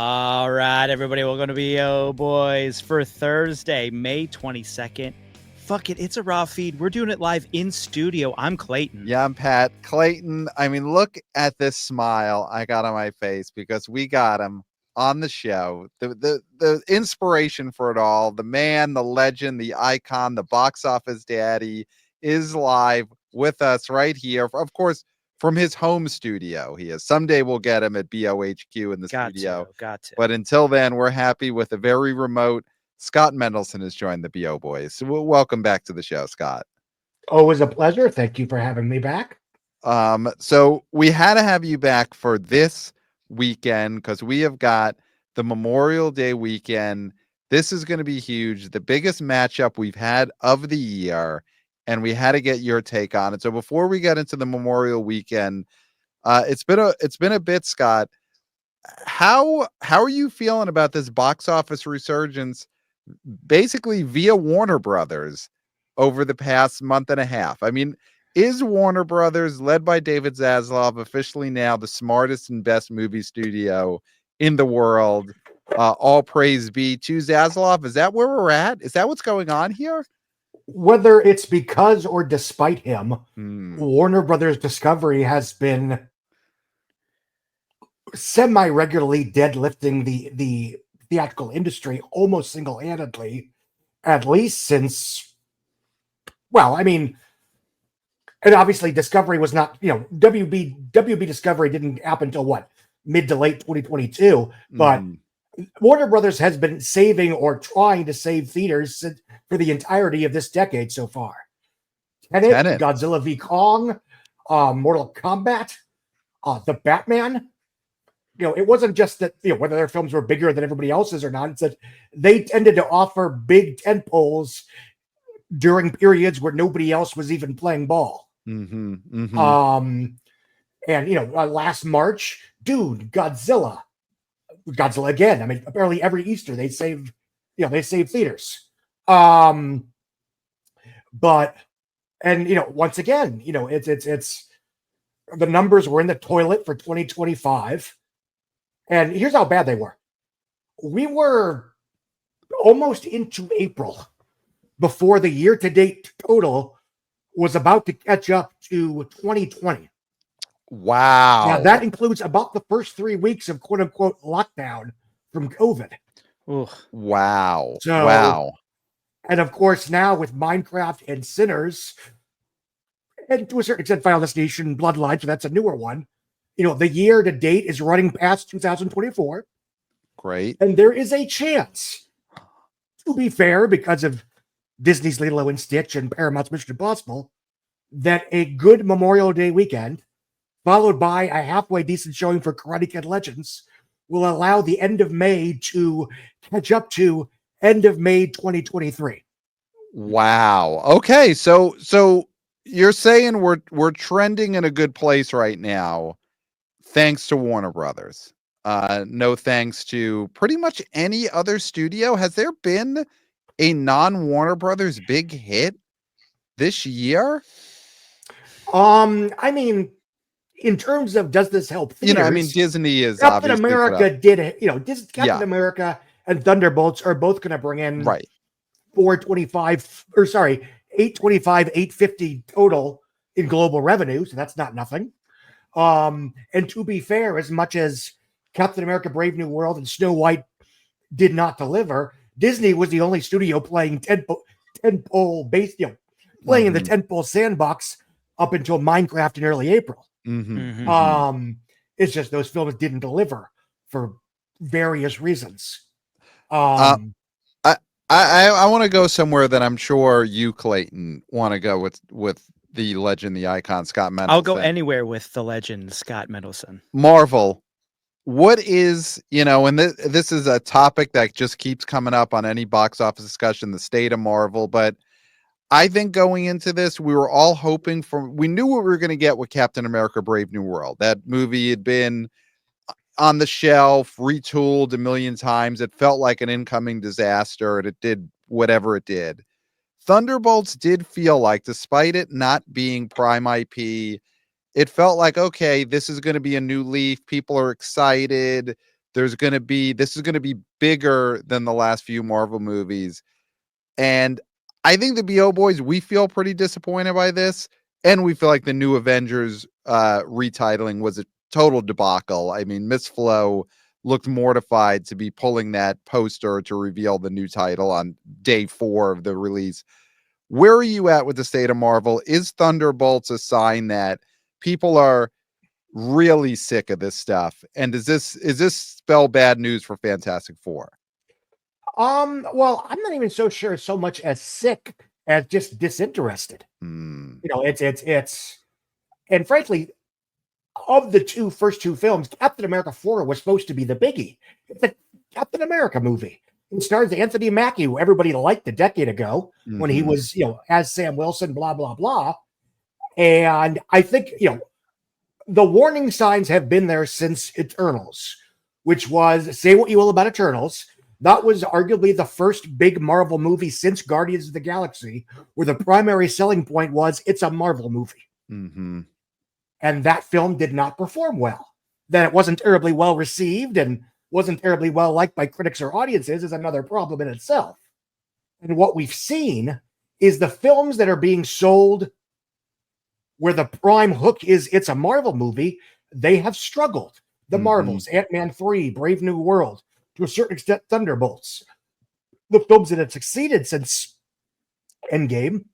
All right, everybody, we're going to be boys for Thursday, May 22nd. Fuck it, it's a raw feed. We're doing it live in studio. I'm Clayton. Yeah, I'm Pat. Clayton, I mean, look at this smile I got on my face because we got him on the show. The inspiration for it all, the man, the legend, the icon, the box office daddy is live with us right here. Of course, from his home studio. He is. Someday we'll get him at BOHQ in the studio. Got to. But until then, we're happy with a very remote Scott Mendelson has joined the BO Boys. So welcome back to the show, Scott. Always a pleasure. Thank you for having me back. So we had to have you back for this weekend because we have got the Memorial Day weekend. This is going to be huge, the biggest matchup we've had of the year, and we had to get your take on it. So before we get into the Memorial weekend, it's been a bit, Scott. How are you feeling about this box office resurgence, basically via Warner Brothers over the past month and a half? I mean, is Warner Brothers, led by David Zaslav, officially now the smartest and best movie studio in the world? All praise be to Zaslav. Is that where we're at? Is that what's going on here? Whether it's because or despite him, Warner Brothers Discovery has been semi-regularly deadlifting the theatrical industry almost single-handedly, at least since, well, I mean, and obviously Discovery was not, WB Discovery didn't happen until what, mid to late 2022, but Warner Brothers has been saving or trying to save theaters for the entirety of this decade so far. Tenet. Godzilla v. Kong, Mortal Kombat, The Batman. It wasn't just that, whether their films were bigger than everybody else's or not. It's that they tended to offer big tentpoles during periods where nobody else was even playing ball. And, last March, Godzilla again. I mean, apparently every Easter they save theaters. Once again, it's the numbers were in the toilet for 2025. And here's how bad they were. We were almost into April before the year-to-date total was about to catch up to 2020. Wow. Now, that includes about the first 3 weeks of quote-unquote lockdown from COVID. Ooh. Wow. So, wow. And of course, now with Minecraft and Sinners, and to a certain extent, Final Destination Bloodlines, so that's a newer one, the year to date is running past 2024. Great. And there is a chance, to be fair, because of Disney's Lilo and Stitch and Paramount's Mission Impossible, that a good Memorial Day weekend, followed by a halfway decent showing for Karate Kid Legends, will allow the end of May to catch up to end of May 2023. Wow. Okay, so you're saying we're trending in a good place right now, thanks to Warner Brothers. No thanks to pretty much any other studio. Has there been a non-Warner Brothers big hit this year? I mean, in terms of does this help theaters, Disney is Captain obviously America did it. Captain America and Thunderbolts are both going to bring in 850 total in global revenue, so that's not nothing. And to be fair, as much as Captain America Brave New World and Snow White did not deliver, Disney was the only studio playing tentpole based, playing in the tentpole sandbox up until Minecraft in early April. It's just those films didn't deliver for various reasons. I want to go somewhere that I'm sure you, Clayton, want to go with the legend, the icon, Scott Mendelson. I'll go anywhere with the legend, Scott Mendelson. Marvel. What is, and this is a topic that just keeps coming up on any box office discussion, the state of Marvel. But I think going into this, we were all hoping we knew what we were going to get with Captain America Brave New World. That movie had been on the shelf, retooled a million times. It felt like an incoming disaster, and it did whatever it did. Thunderbolts did feel like, despite it not being prime IP, it felt like, okay, this is going to be a new leaf. People are excited. This is going to be bigger than the last few Marvel movies. And I think the BO boys, we feel pretty disappointed by this. And we feel like the New Avengers retitling was a total debacle. I mean, Miss Flo looked mortified to be pulling that poster to reveal the new title on day 4 of the release. Where are you at with the state of Marvel? Is Thunderbolts a sign that people are really sick of this stuff? And is this spell bad news for Fantastic Four? Well, I'm not even so sure so much as sick as just disinterested. You know, it's and frankly, of the first two films, Captain America 4 was supposed to be the biggie. It's a Captain America movie. It stars Anthony Mackie, who everybody liked a decade ago when he was, as Sam Wilson, blah, blah, blah. And I think, the warning signs have been there since Eternals, which was, say what you will about Eternals, that was arguably the first big Marvel movie since Guardians of the Galaxy, where the primary selling point was it's a Marvel movie. And that film did not perform well. That it wasn't terribly well received and wasn't terribly well liked by critics or audiences is another problem in itself. And what we've seen is the films that are being sold where the prime hook is it's a Marvel movie, they have struggled. The Marvels, Ant-Man 3, Brave New World, to a certain extent, Thunderbolts. The films that have succeeded since Endgame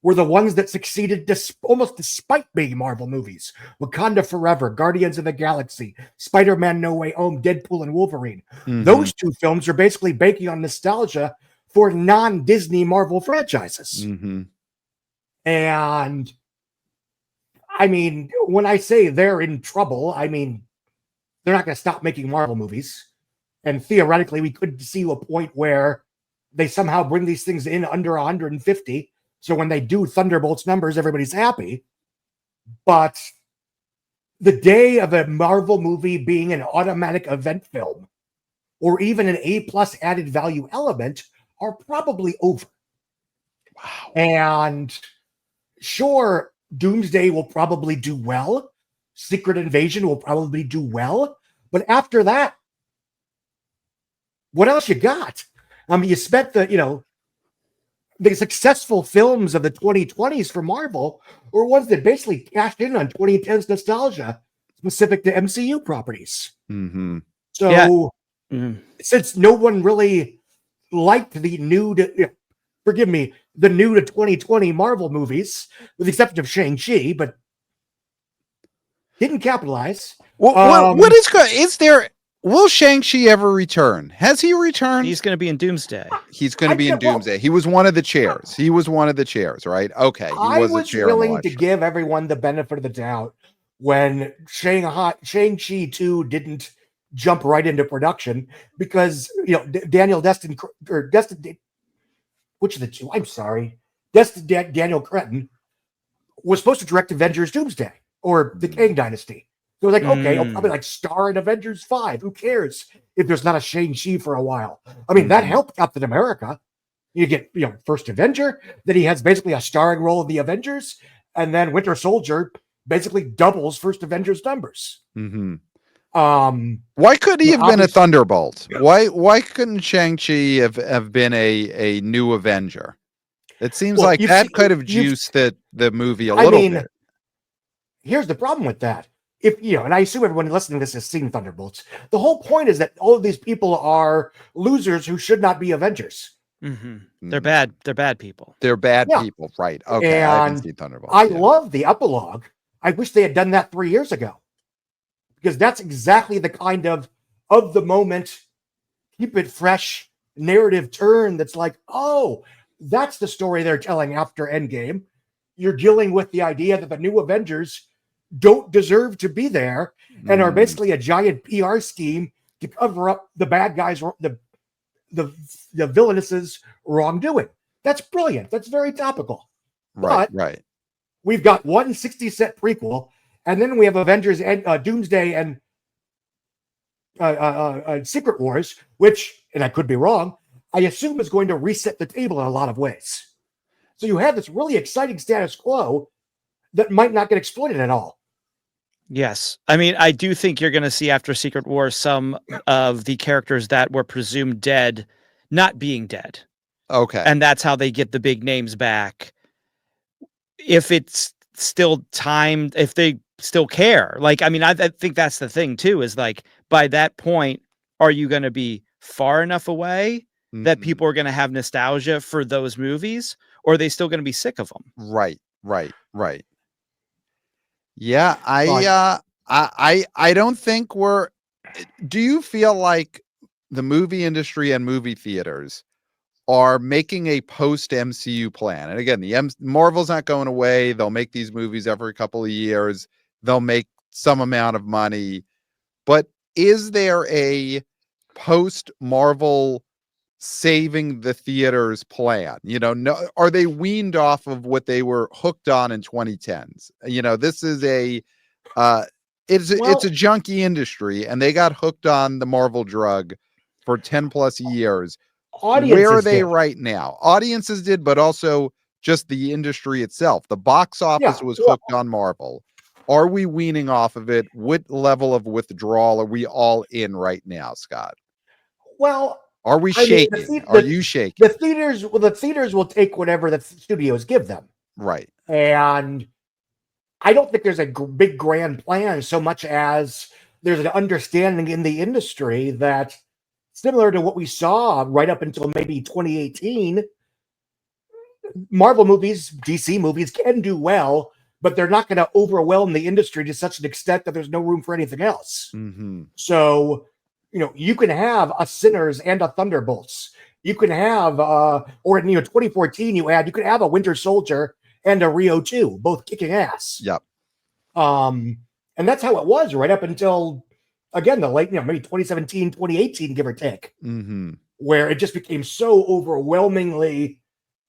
were the ones that succeeded almost despite being Marvel movies. Wakanda Forever, Guardians of the Galaxy, Spider-Man No Way Home, Deadpool and Wolverine. Those two films are basically banking on nostalgia for non-Disney Marvel franchises. And I mean, when I say they're in trouble, I mean, they're not going to stop making Marvel movies. And theoretically, we could see a point where they somehow bring these things in under 150. So when they do Thunderbolts numbers, everybody's happy. But the day of a Marvel movie being an automatic event film, or even an A+ added value element, are probably over. Wow. And sure, Doomsday will probably do well. Secret Invasion will probably do well. But after that, what else you got? I mean, you spent the successful films of the 2020s for Marvel were ones that basically cashed in on 2010s nostalgia specific to MCU properties. So since no one really liked the new to 2020 Marvel movies, with the exception of Shang-Chi, but didn't capitalize. Will Shang-Chi ever return? Has he returned? He's going to be in Doomsday. He's going to be in Doomsday. He was one of the chairs. Right? Okay. I was willing to give everyone the benefit of the doubt when Shang-Chi 2 didn't jump right into production because, Daniel Cretton was supposed to direct Avengers Doomsday or the Kang Dynasty. So it was like, okay, I'll probably star in Avengers 5. Who cares if there's not a Shang-Chi for a while? I mean, that helped Captain America. You get, first Avenger, then he has basically a starring role in the Avengers, and then Winter Soldier basically doubles first Avengers numbers. Why couldn't he have been a Thunderbolt? Why couldn't Shang-Chi have been a new Avenger? It seems like that could have juiced the movie a little bit. Here's the problem with that. And I assume everyone listening to this has seen Thunderbolts. The whole point is that all of these people are losers who should not be Avengers. They're bad. They're bad people. They're bad people, right? Okay, and I haven't seen Thunderbolts. I love the epilogue. I wish they had done that 3 years ago, because that's exactly the kind of the moment, keep it fresh narrative turn. That's like, oh, that's the story they're telling after Endgame. You're dealing with the idea that the new Avengers don't deserve to be there and are basically a giant PR scheme to cover up the bad guys, the villainous wrongdoing. That's brilliant. That's very topical. Right. We've got one 60-cent prequel, and then we have Avengers and Doomsday and Secret Wars, which, and I could be wrong, I assume is going to reset the table in a lot of ways. So you have this really exciting status quo that might not get exploited at all. Yes. I mean, I do think you're going to see after Secret War some of the characters that were presumed dead not being dead. Okay. And that's how they get the big names back. If it's still timed, if they still care. Like, I mean, I think that's the thing too, is like, by that point, are you going to be far enough away that people are going to have nostalgia for those movies, or are they still going to be sick of them? Right. Yeah, I don't think we're. Do you feel like the movie industry and movie theaters are making a post MCU plan? And again, Marvel's not going away. They'll make these movies every couple of years. They'll make some amount of money, but is there a post Marvel saving the theaters plan? No, are they weaned off of what they were hooked on in 2010s? This is a it's a junky industry, and they got hooked on the Marvel drug for 10 plus years. Where are they right now? Audiences did, but also just the industry itself. The box office was hooked on Marvel. Are we weaning off of it? What level of withdrawal are we all in right now, Scott? Well, are we shaking? Are you shaking? The theaters will take whatever the studios give them. Right. And I don't think there's a big grand plan so much as there's an understanding in the industry that, similar to what we saw right up until maybe 2018, Marvel movies, DC movies can do well, but they're not going to overwhelm the industry to such an extent that there's no room for anything else. So, you can have a Sinners and a Thunderbolts. You can have, or in 2014, you could have a Winter Soldier and a Rio 2, both kicking ass. Yep. And that's how it was right up until, again, the late, maybe 2017, 2018, give or take, where it just became so overwhelmingly,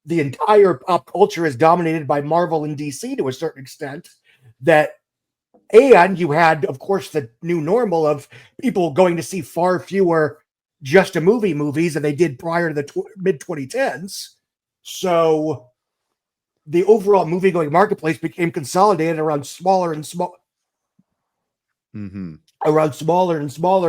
the entire pop culture is dominated by Marvel and DC to a certain extent that, and you had, of course, the new normal of people going to see far fewer just a movie movies than they did prior to the mid 2010s. So the overall movie going marketplace became consolidated around smaller and smaller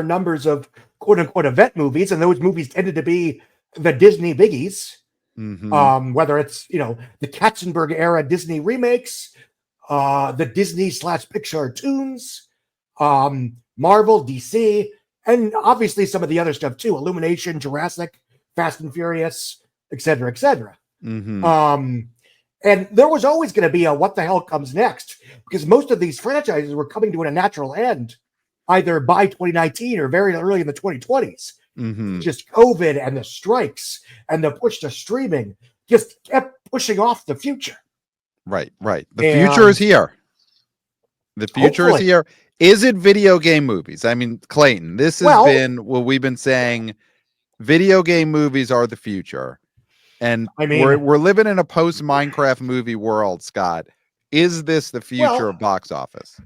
numbers of quote unquote event movies. And those movies tended to be the Disney biggies. Whether it's, the Katzenberg era Disney remakes, the Disney / Pixar tunes, Marvel, DC, and obviously some of the other stuff too, Illumination, Jurassic, Fast and Furious, etc., etc. And there was always going to be a what the hell comes next, because most of these franchises were coming to a natural end either by 2019 or very early in the 2020s. Just COVID and the strikes and the push to streaming just kept pushing off the future. Right. The future is here. The future is here. Is it video game movies? I mean, Clayton, this has been what we've been saying. Video game movies are the future. And I mean, we're living in a post Minecraft movie world, Scott. Is this the future of box office?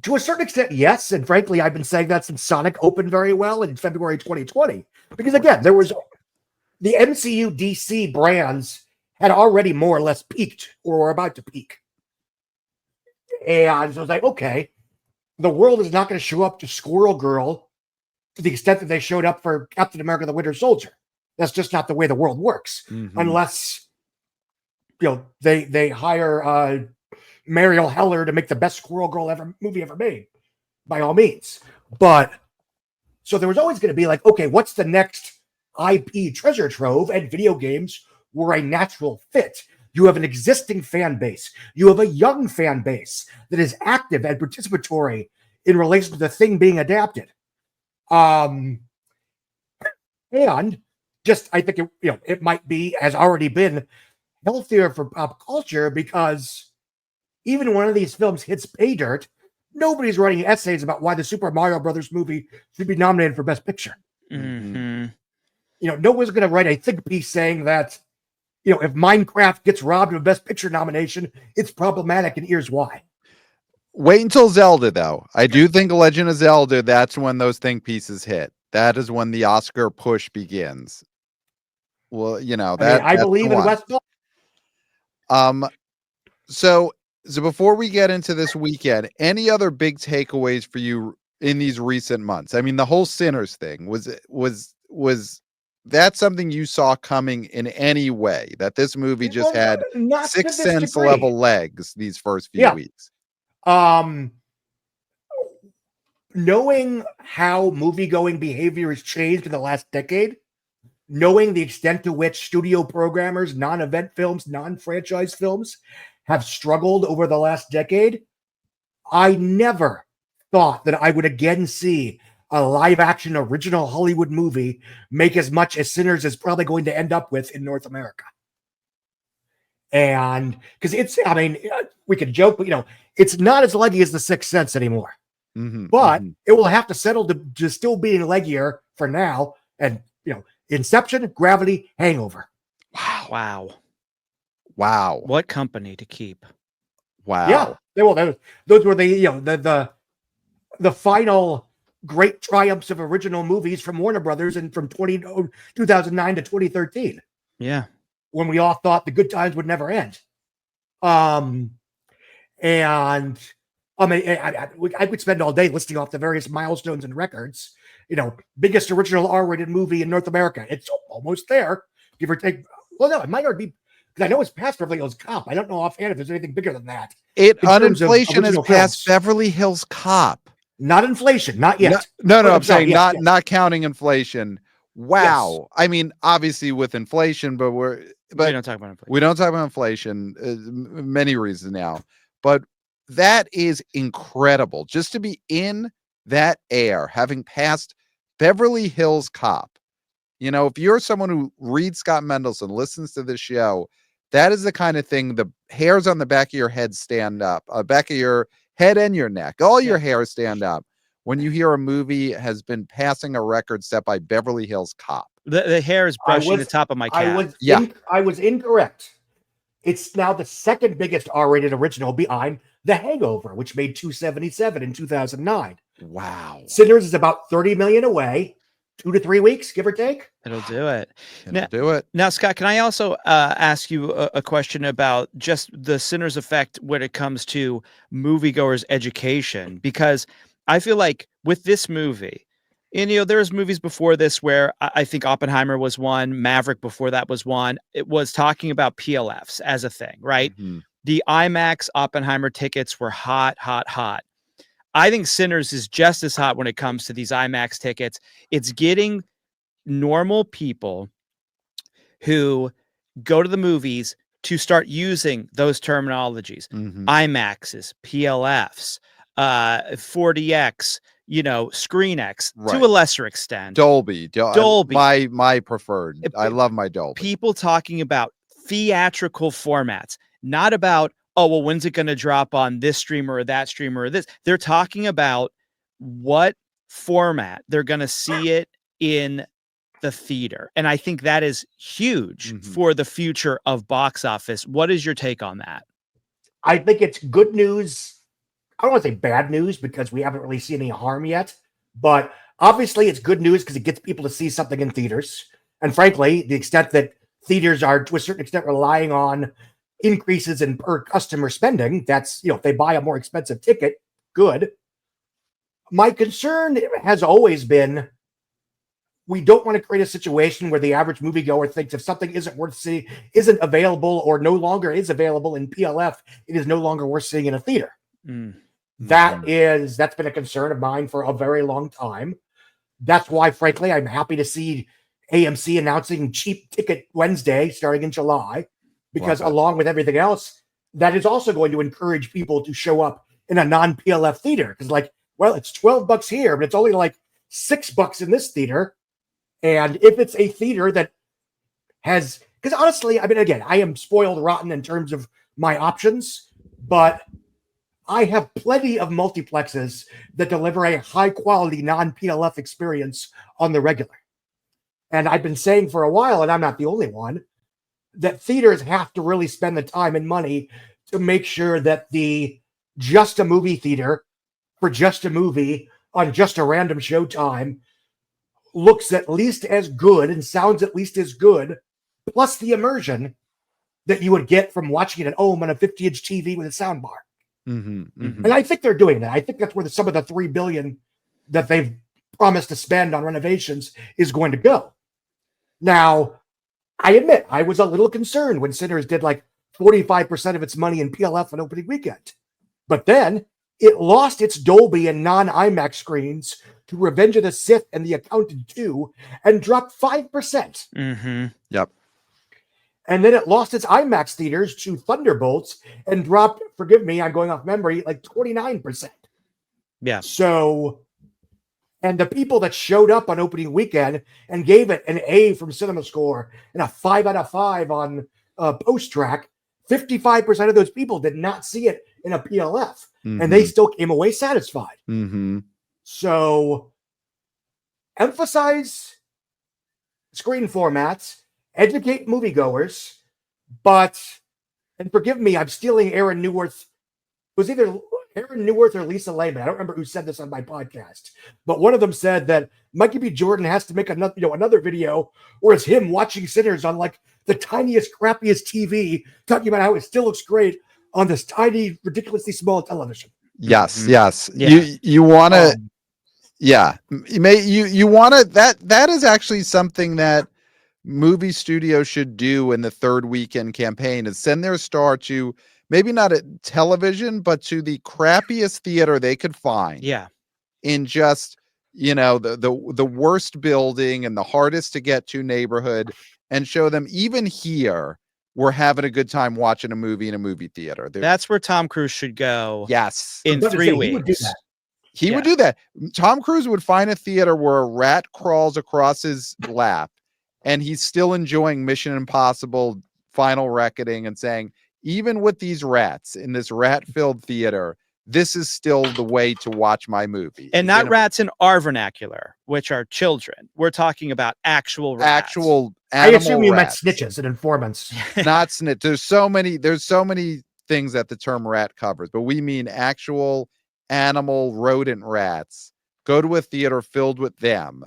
To a certain extent, yes. And frankly, I've been saying that since Sonic opened very well in February 2020. Because again, there was the MCU DC brands had already more or less peaked or were about to peak. And so I was like, okay, the world is not going to show up to Squirrel Girl to the extent that they showed up for Captain America the Winter Soldier. That's just not the way the world works. Unless, they hire Mariel Heller to make the best Squirrel Girl movie ever made, by all means. But so there was always going to be like, okay, what's the next IP treasure trove? And video games were a natural fit. You have an existing fan base. You have a young fan base that is active and participatory in relation to the thing being adapted. And just, I think it might be, has already been healthier for pop culture, because even one of these films hits pay dirt, nobody's writing essays about why the Super Mario Brothers movie should be nominated for Best Picture. No one's going to write a think piece saying that, if Minecraft gets robbed of a Best Picture nomination, it's problematic, and here's why. Wait until Zelda, though. I do think Legend of Zelda, that's when those think pieces hit. That is when the Oscar push begins. Well, I believe in West. So So before we get into this weekend, any other big takeaways for you in these recent months? I mean, the whole Sinners thing was that something you saw coming in any way, that this movie just Well, had not to Sixth this Sense degree. level legs these first few Yeah. weeks? Knowing how movie-going behavior has changed in the last decade, knowing the extent to which studio programmers, non-event films, non-franchise films have struggled over the last decade, I never thought that I would again see a live-action original Hollywood movie make as much as Sinners is probably going to end up with in North America. And because we could joke, but it's not as leggy as The Sixth Sense anymore. But it will have to settle to still being leggier for now. And Inception, Gravity, Hangover. Wow. What company to keep? Wow. Yeah. Those were the final great triumphs of original movies from Warner Brothers and from 2009 to 2013. Yeah. When we all thought the good times would never end. I could spend all day listing off the various milestones and records. Biggest original R-rated movie in North America. It's almost there, give or take. Well, no, it might not be, because I know it's past Beverly Hills Cop. I don't know offhand if there's anything bigger than that. Inflation has passed Beverly Hills Cop. Not inflation, not yet. No, I'm saying not counting inflation. Wow. Yes. I mean, obviously with inflation, but we don't talk about inflation. We don't talk about inflation. Many reasons now, but that is incredible. Just to be in that air, having passed Beverly Hills Cop. If you're someone who reads Scott Mendelson, listens to this show, that is the kind of thing, the hairs on the back of your head stand up, back of your head and your neck, all your hairs stand up when you hear a movie has been passing a record set by Beverly Hills Cop. The hair is brushing the top of my cap. I was incorrect. It's now the second biggest R-rated original behind The Hangover, which made $277 in 2009. Wow. Sinners is about $30 million away, 2 to 3 weeks, give or take. It'll do it. Now, Scott, can I also ask you a question about just the Sinners effect when it comes to moviegoers' education? Because I feel like with this movie, and there's movies before this where I think Oppenheimer was one, Maverick before that was one. It was talking about PLFs as a thing, right? The IMAX Oppenheimer tickets were hot. I think Sinners is just as hot when it comes to these IMAX tickets. It's getting normal people who go to the movies to start using those terminologies. IMAXs, PLFs, 4DX, ScreenX, to a lesser extent. Dolby. My preferred. I love my Dolby. People talking about theatrical formats, not about, when's it going to drop on this streamer or that streamer or this? They're talking about what format they're going to see it in the theater. And I think that is huge for the future of box office. What is your take on that? I think it's good news. I don't want to say bad news because we haven't really seen any harm yet, but obviously it's good news because it gets people to see something in theaters. And frankly, the extent that theaters are to a certain extent relying on increases in per customer spending, that's, if they buy a more expensive ticket, good. My concern has always been, we don't want to create a situation where the average moviegoer thinks if something isn't worth seeing, isn't available, or no longer is available in PLF, it is no longer worth seeing in a theater. That's been a concern of mine for a very long time. That's why, frankly, I'm happy to see AMC announcing Cheap Ticket Wednesday starting in July, because along with everything else, that is also going to encourage people to show up in a non-PLF theater. Because it's $12 here, but it's only like $6 in this theater. And if it's a theater that has, because honestly, again, I am spoiled rotten in terms of my options, but I have plenty of multiplexes that deliver a high quality non-PLF experience on the regular. And I've been saying for a while, and I'm not the only one, that theaters have to really spend the time and money to make sure that the just a movie theater for just a movie on just a random showtime looks at least as good and sounds at least as good, plus the immersion, that you would get from watching it at home on a 50-inch TV with a soundbar. Mm-hmm. And I think they're doing that. I think that's where some of the $3 billion that they've promised to spend on renovations is going to go. Now, I admit I was a little concerned when Sinners did like 45% of its money in PLF on opening weekend. But then it lost its Dolby and non-IMAX screens to Revenge of the Sith and The Accountant 2 and dropped 5%. Mm-hmm. Yep. And then it lost its IMAX theaters to Thunderbolts and dropped, forgive me, I'm going off memory, like 29%. Yeah. So, and the people that showed up on opening weekend and gave it an A from Cinema Score and a 5 out of 5 on Post Track, 55% of those people did not see it in a PLF, and they still came away satisfied. Mm-hmm. So, emphasize screen formats, educate moviegoers, but, and forgive me, I'm stealing Aaron Newworth. It was either Aaron Newworth or Lisa Lehman. I don't remember who said this on my podcast, but one of them said that Mikey B. Jordan has to make another video where it's him watching Sinners on like the tiniest, crappiest TV, talking about how it still looks great on this tiny, ridiculously small television. Yes, Mhm. yes. Yeah. You want to, yeah. You want to. That is actually something that movie studios should do in the third weekend campaign, is send their star to maybe not at television, but to the crappiest theater they could find. Yeah. In just, the worst building and the hardest to get to neighborhood, and show them even here we're having a good time watching a movie in a movie theater. That's where Tom Cruise should go. Yes. In 3 weeks. He would do that. He would do that. Tom Cruise would find a theater where a rat crawls across his lap and he's still enjoying Mission Impossible Final Reckoning and saying, even with these rats in this rat-filled theater, this is still the way to watch my movie. And not rats in our vernacular, which are children. We're talking about actual rats. Actual I animal assume you meant rats. snitches and informants. Not snitch. There's so many things that the term rat covers, but we mean actual animal rodent rats. Go to a theater filled with them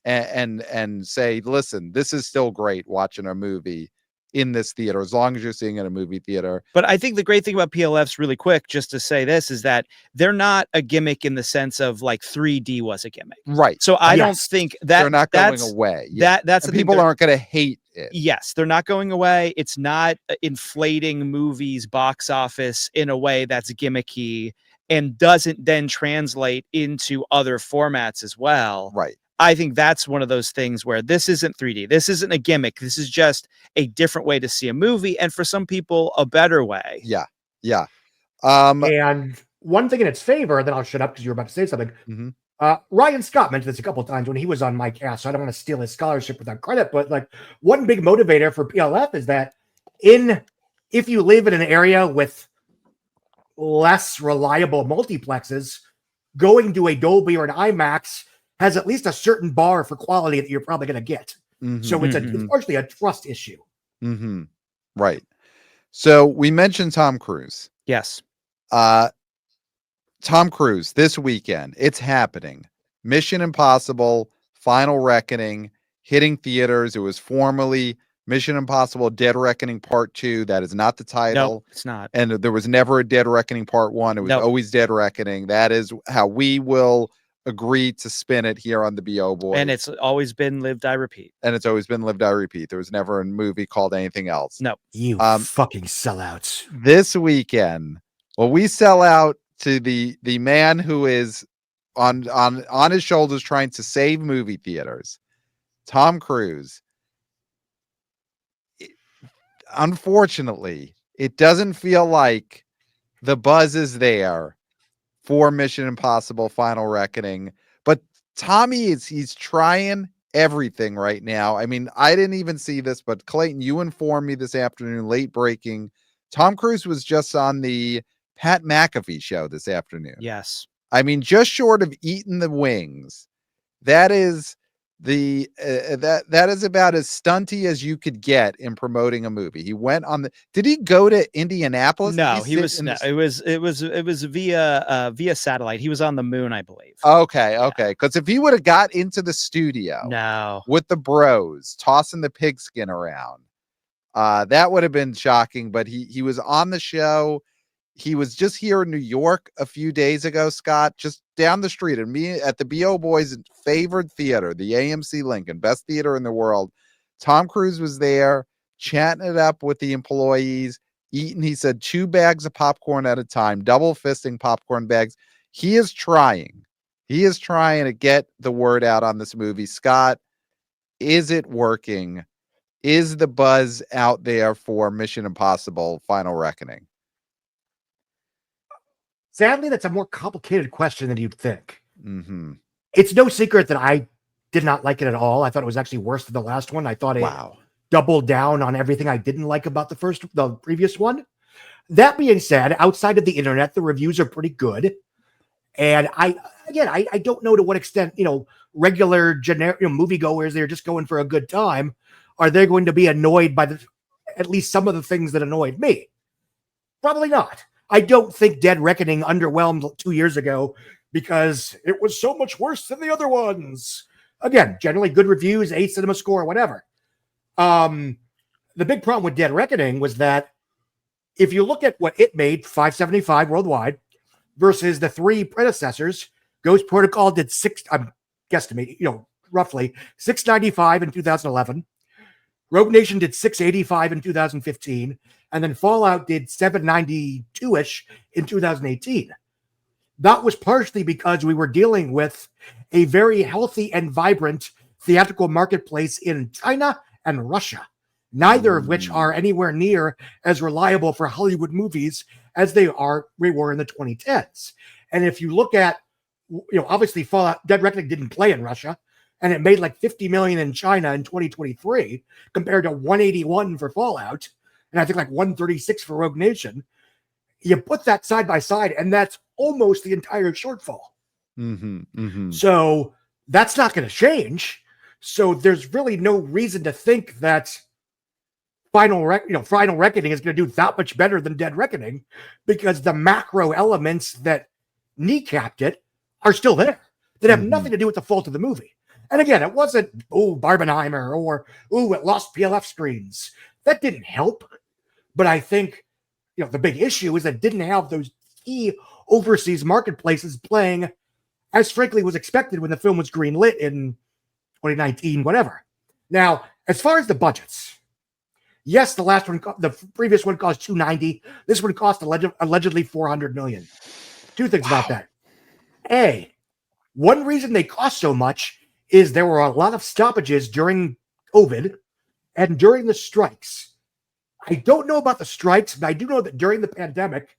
and say, listen, this is still great watching a movie in this theater, as long as you're seeing it in a movie theater. But I think the great thing about PLFs, really quick, just to say this, is that they're not a gimmick in the sense of like 3D was a gimmick. Right. So I don't think that they're not going away. Yeah. That's the people aren't going to hate it. Yes, they're not going away. It's not inflating movies box office in a way that's gimmicky and doesn't then translate into other formats as well. Right. I think that's one of those things where this isn't 3D. This isn't a gimmick. This is just a different way to see a movie, and for some people, a better way. Yeah. Yeah. And one thing in its favor, then I'll shut up because you were about to say something. Mm-hmm. Ryan Scott mentioned this a couple of times when he was on my cast, so I don't want to steal his scholarship without credit, but like one big motivator for PLF is that if you live in an area with less reliable multiplexes, going to a Dolby or an IMAX has at least a certain bar for quality that you're probably going to get. Mm-hmm. So it's partially a trust issue. Mm-hmm. Right. So we mentioned Tom Cruise. Yes. Tom Cruise this weekend, it's happening. Mission Impossible Final Reckoning hitting theaters. It was formerly Mission Impossible Dead Reckoning Part 2. That is not the title. No, it's not. And there was never a Dead Reckoning Part 1. It was always Dead Reckoning. That is how we will agree to spin it here on the BO Boy. And it's always been Live, Die, Repeat. And it's always been Live, Die, Repeat. There was never a movie called anything else. No. You fucking sellouts. This weekend, we sell out to the man who is on his shoulders trying to save movie theaters, Tom Cruise. Unfortunately, it doesn't feel like the buzz is there for Mission Impossible Final Reckoning, but Tommy he's trying everything right now. I mean, I didn't even see this, but Clayton, you informed me this afternoon, late breaking. Tom Cruise was just on the Pat McAfee show this afternoon. Yes. I mean, just short of eating the wings. That is that is about as stunty as you could get in promoting a movie. He went on did he go to Indianapolis? No, it was via satellite. He was on the moon, I believe. Okay. Because if he would have got into the studio with the bros tossing the pigskin around, That would have been shocking, but he was on the show. He was just here in New York a few days ago, Scott, just down the street, and me at the BO Boys' favorite theater, the AMC Lincoln, best theater in the world. Tom Cruise was there, chatting it up with the employees, eating, he said, 2 bags of popcorn at a time, double fisting popcorn bags. He is trying to get the word out on this movie. Scott, is it working? Is the buzz out there for Mission Impossible Final Reckoning? Sadly, that's a more complicated question than you'd think. Mm-hmm. It's no secret that I did not like it at all. I thought it was actually worse than the last one. I thought it doubled down on everything I didn't like about the previous one. That being said, outside of the internet, the reviews are pretty good. And I don't know to what extent, regular generic moviegoers, they're just going for a good time. Are they going to be annoyed by at least some of the things that annoyed me? Probably not. I don't think Dead Reckoning underwhelmed 2 years ago because it was so much worse than the other ones. Again, generally good reviews, A cinema score, whatever. The big problem with Dead Reckoning was that if you look at what it made, $575 worldwide, versus the 3 predecessors, Ghost Protocol did I'm guesstimating, roughly $695 in 2011. Rogue Nation did $685 in 2015, and then Fallout did $792-ish in 2018. That was partially because we were dealing with a very healthy and vibrant theatrical marketplace in China and Russia, neither of which are anywhere near as reliable for Hollywood movies as we were in the 2010s. And if you look at, obviously Fallout Dead Reckoning didn't play in Russia, and it made like $50 million in China in 2023 compared to 181 for Fallout, and I think like 136 for Rogue Nation. You put that side by side, and that's almost the entire shortfall. Mm-hmm, mm-hmm. So that's not going to change. So there's really no reason to think that Final Reckoning is going to do that much better than Dead Reckoning, because the macro elements that kneecapped it are still there that have nothing to do with the fault of the movie. And again, it wasn't, Barbenheimer or, it lost PLF screens. That didn't help. But I think, the big issue is that it didn't have those key overseas marketplaces playing as frankly was expected when the film was greenlit in 2019, whatever. Now, as far as the budgets, yes, the previous one cost $290. This one cost allegedly $400 million. 2 things about that. A, one reason they cost so much is there were a lot of stoppages during COVID and during the strikes. I don't know about the strikes, but I do know that during the pandemic,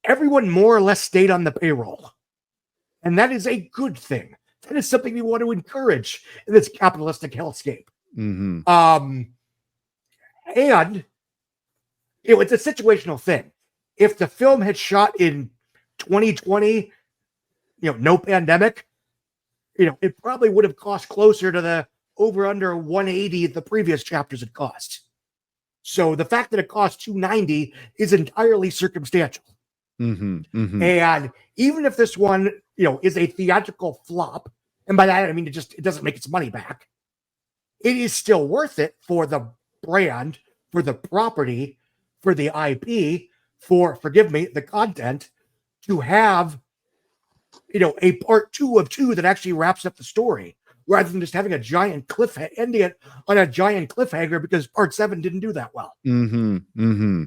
everyone more or less stayed on the payroll. And that is a good thing. That is something we want to encourage in this capitalistic hellscape. Mm-hmm. And it's a situational thing. If the film had shot in 2020, no pandemic, it probably would have cost closer to the over under 180 the previous chapters had cost. So the fact that it cost 290 is entirely circumstantial. Mm-hmm, mm-hmm. And even if this one, is a theatrical flop, and by that I mean it doesn't make its money back, it is still worth it for the brand, for the property, for the IP, for the content, to have a part 2 of 2 that actually wraps up the story, rather than just having a giant cliffhanger, ending it on a giant cliffhanger because part 7 didn't do that well. Mm-hmm. Mm-hmm.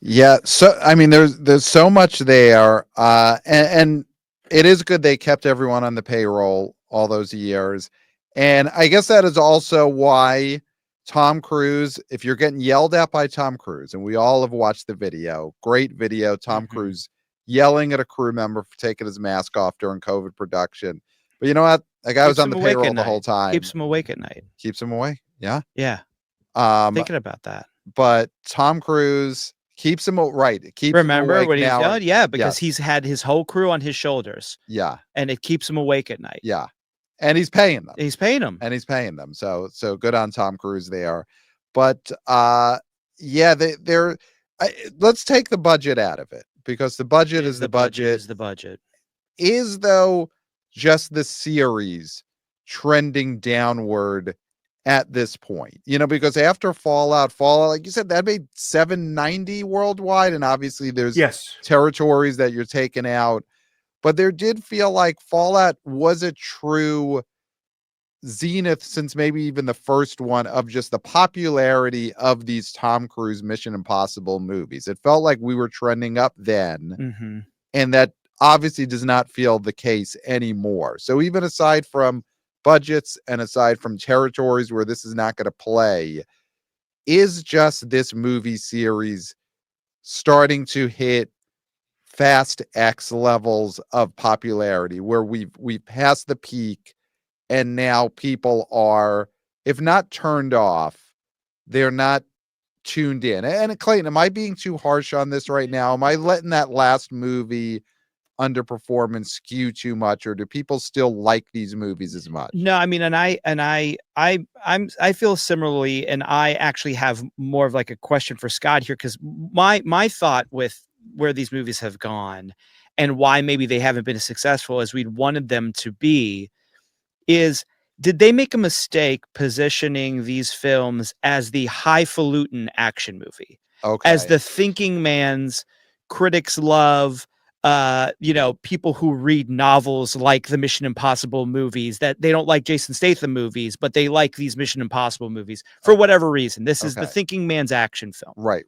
Yeah. So, I mean, there's so much there. And it is good they kept everyone on the payroll all those years. And I guess that is also why Tom Cruise, if you're getting yelled at by Tom Cruise, and we all have watched the video, great video, Tom Cruise yelling at a crew member for taking his mask off during COVID production. But you know what? That guy was on the payroll the whole time. Keeps him awake at night. Keeps him awake. Yeah. Yeah. Thinking about that. But Tom Cruise keeps him right. Remember when he's yelling? Yeah, because he's had his whole crew on his shoulders. Yeah. And it keeps him awake at night. Yeah. And he's paying them. So good on Tom Cruise there. But let's take the budget out of it, because the budget is the budget. Is though just the series trending downward at this point, because after Fallout, like you said, that made 790 worldwide. And obviously there's Yes. territories that you're taking out, but there did feel like Fallout was a true zenith since maybe even the first one of just the popularity of these Tom Cruise Mission Impossible movies. It felt like we were trending up then, Mm-hmm. and that obviously does not feel the case anymore. So even aside from budgets and aside from territories where this is not going to play, is just this movie series starting to hit Fast X levels of popularity where we've passed the peak, and now people are, if not turned off, they're not tuned in. And Clayton, am I being too harsh on this right now? Am I letting that last movie underperform and skew too much, or do people still like these movies as much? No, I mean, I feel similarly, and I actually have more of like a question for Scott here, because my thought with where these movies have gone and why maybe they haven't been as successful as we'd wanted them to be is, did they make a mistake positioning these films as the highfalutin action movie? Okay. As the thinking man's critics love, people who read novels like the Mission Impossible movies, that they don't like Jason Statham movies, but they like these Mission Impossible movies for whatever reason. This is the thinking man's action film. Right.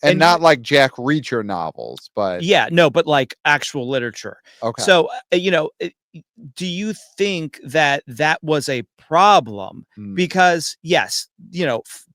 And not like Jack Reacher novels, but but like actual literature. Okay. So, do you think that was a problem? Because yes,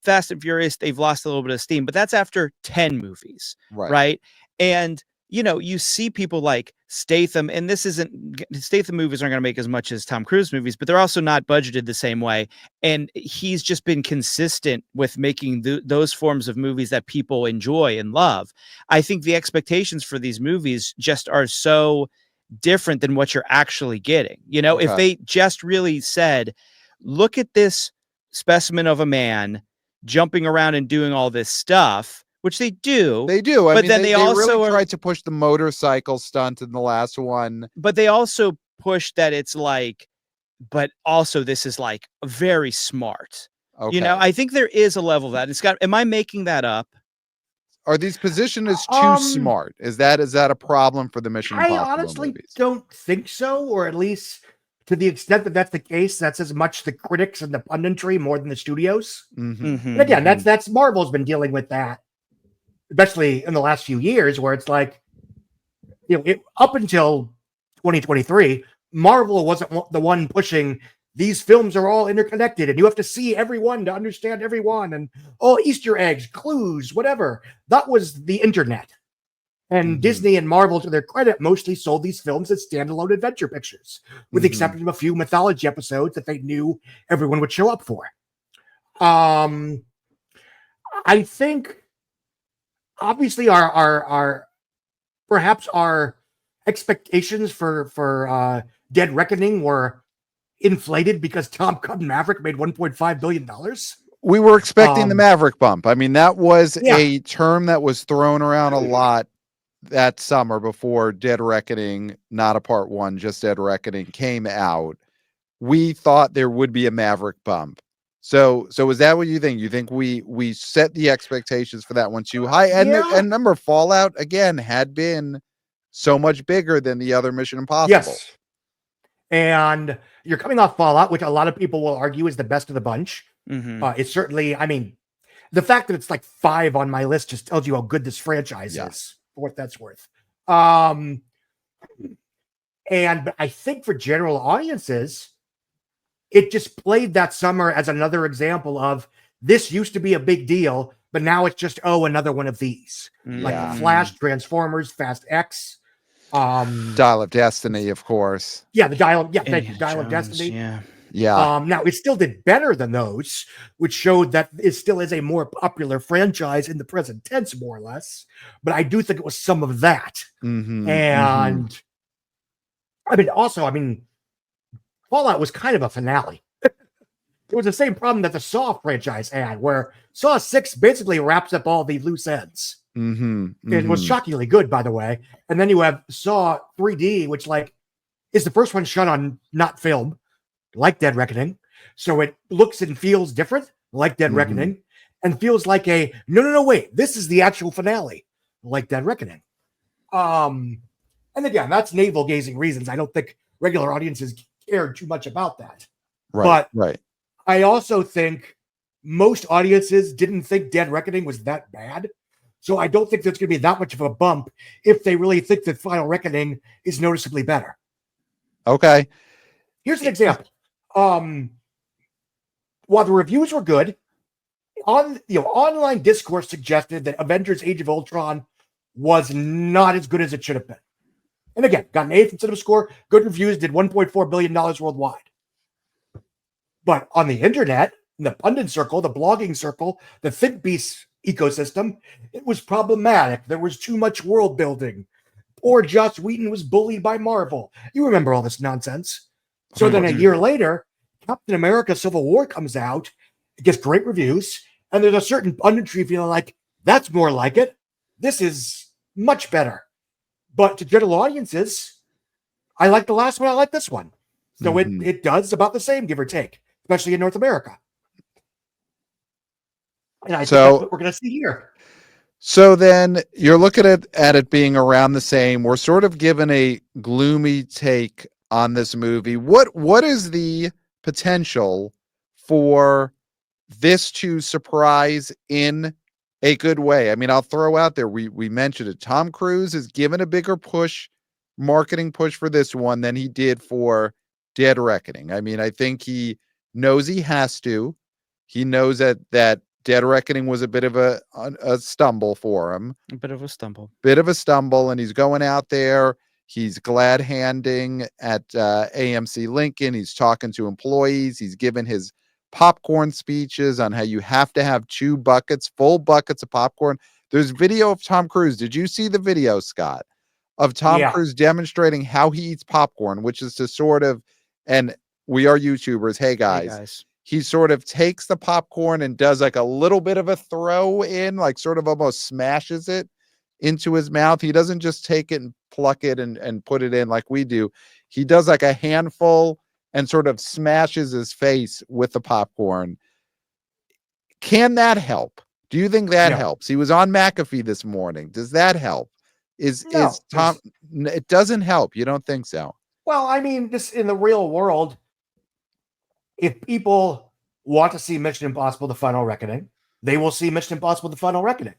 Fast and Furious, they've lost a little bit of steam, but that's after 10 movies, right? And you see people like Statham, and Statham movies aren't going to make as much as Tom Cruise movies, but they're also not budgeted the same way. And he's just been consistent with making those forms of movies that people enjoy and love. I think the expectations for these movies just are so different than what you're actually getting. If they just really said, look at this specimen of a man jumping around and doing all this stuff, which they do. But then they also really tried to push the motorcycle stunt in the last one. But they also push that it's like, but also this is like very smart. Okay. I think there is a level of that. It's got, am I making that up? Are these positioned as too smart? Is that a problem for the Mission Impossible I honestly movies? don't think so, or at least to the extent that that's the case, that's as much the critics and the punditry more than the studios. Mm-hmm. But again, that's Marvel's been dealing with that, especially in the last few years, where it's like, up until 2023, Marvel wasn't the one pushing these films are all interconnected and you have to see everyone to understand everyone, and Easter eggs, clues, whatever. That was the internet. And Disney and Marvel, to their credit, mostly sold these films as standalone adventure pictures, with the exception of a few mythology episodes that they knew everyone would show up for. I think obviously our perhaps our expectations for Dead Reckoning were inflated because Top Gun Maverick made $1.5 billion. We were expecting the Maverick bump. I mean, that was a term that was thrown around a lot that summer before Dead Reckoning, not a part one, just Dead Reckoning came out. We thought there would be a Maverick bump. So is that what you think? You think we set the expectations for that one too high? And remember, Fallout again had been so much bigger than the other Mission Impossible. Yes. And you're coming off Fallout, which a lot of people will argue is the best of the bunch. It's certainly, I mean, the fact that it's like 5 on my list just tells you how good this franchise is, for what that's worth. And I think for general audiences, it just played that summer as another example of this used to be a big deal, but now it's just, another one of these. Like Flash, Transformers, Fast X. Dial of Destiny, of course. Yeah, the Dial of Destiny. Yeah. Now it still did better than those, which showed that it still is a more popular franchise in the present tense, more or less. But I do think it was some of that. And I mean, Fallout was kind of a finale. It was the same problem that the Saw franchise had, where Saw 6 basically wraps up all the loose ends. It was shockingly good, by the way. And then you have Saw 3D, which is the first one shot on not film, like Dead Reckoning. So it looks and feels different, like Dead Reckoning, and feels like a no, wait, this is the actual finale, like Dead Reckoning. And again, that's navel gazing reasons. I don't think regular audiences cared too much about that. Right. But I also think most audiences didn't think Dead Reckoning was that bad. So I don't think there's going to be that much of a bump if they really think that Final Reckoning is noticeably better. Okay. Here's an example. While the reviews were good, online discourse suggested that Avengers: Age of Ultron was not as good as it should have been. And again, got an A from Cinema Score, good reviews, did $1.4 billion worldwide. But on the internet, in the pundit circle, the blogging circle, the Think Beast ecosystem, it was problematic. There was too much world building. Poor Joss Whedon was bullied by Marvel. You remember all this nonsense. So then a year later, Captain America Civil War comes out, it gets great reviews, and there's a certain punditry feeling like, that's more like it. This is much better. But to general audiences, I like the last one, I like this one. So it does about the same, give or take, especially in North America. And I think that's what we're going to see here. So then you're looking at it being around the same. We're sort of given a gloomy take on this movie. What is the potential for this to surprise in a good way? I mean, I'll throw out there, we mentioned it. Tom Cruise is given a bigger marketing push for this one than he did for Dead Reckoning. I mean, I think he knows he has to. He knows that Dead Reckoning was a bit of a stumble for him. A bit of a stumble. And he's going out there. He's glad handing at AMC Lincoln. He's talking to employees. He's given his popcorn speeches on how you have to have full buckets of popcorn. There's video of Tom Cruise. Did you see the video, Scott, of Tom Cruise demonstrating how he eats popcorn, which is to sort of, and we are YouTubers. Hey guys. He sort of takes the popcorn and does like a little bit of a throw in, like sort of almost smashes it into his mouth. He doesn't just take it and pluck it and put it in like we do. He does like a handful and sort of smashes his face with the popcorn. Can that help? Do you think that helps? He was on McAfee this morning. Does that help? Is Tom? It doesn't help. You don't think so? Well, I mean, this in the real world, if people want to see Mission Impossible: The Final Reckoning, they will see Mission Impossible: The Final Reckoning.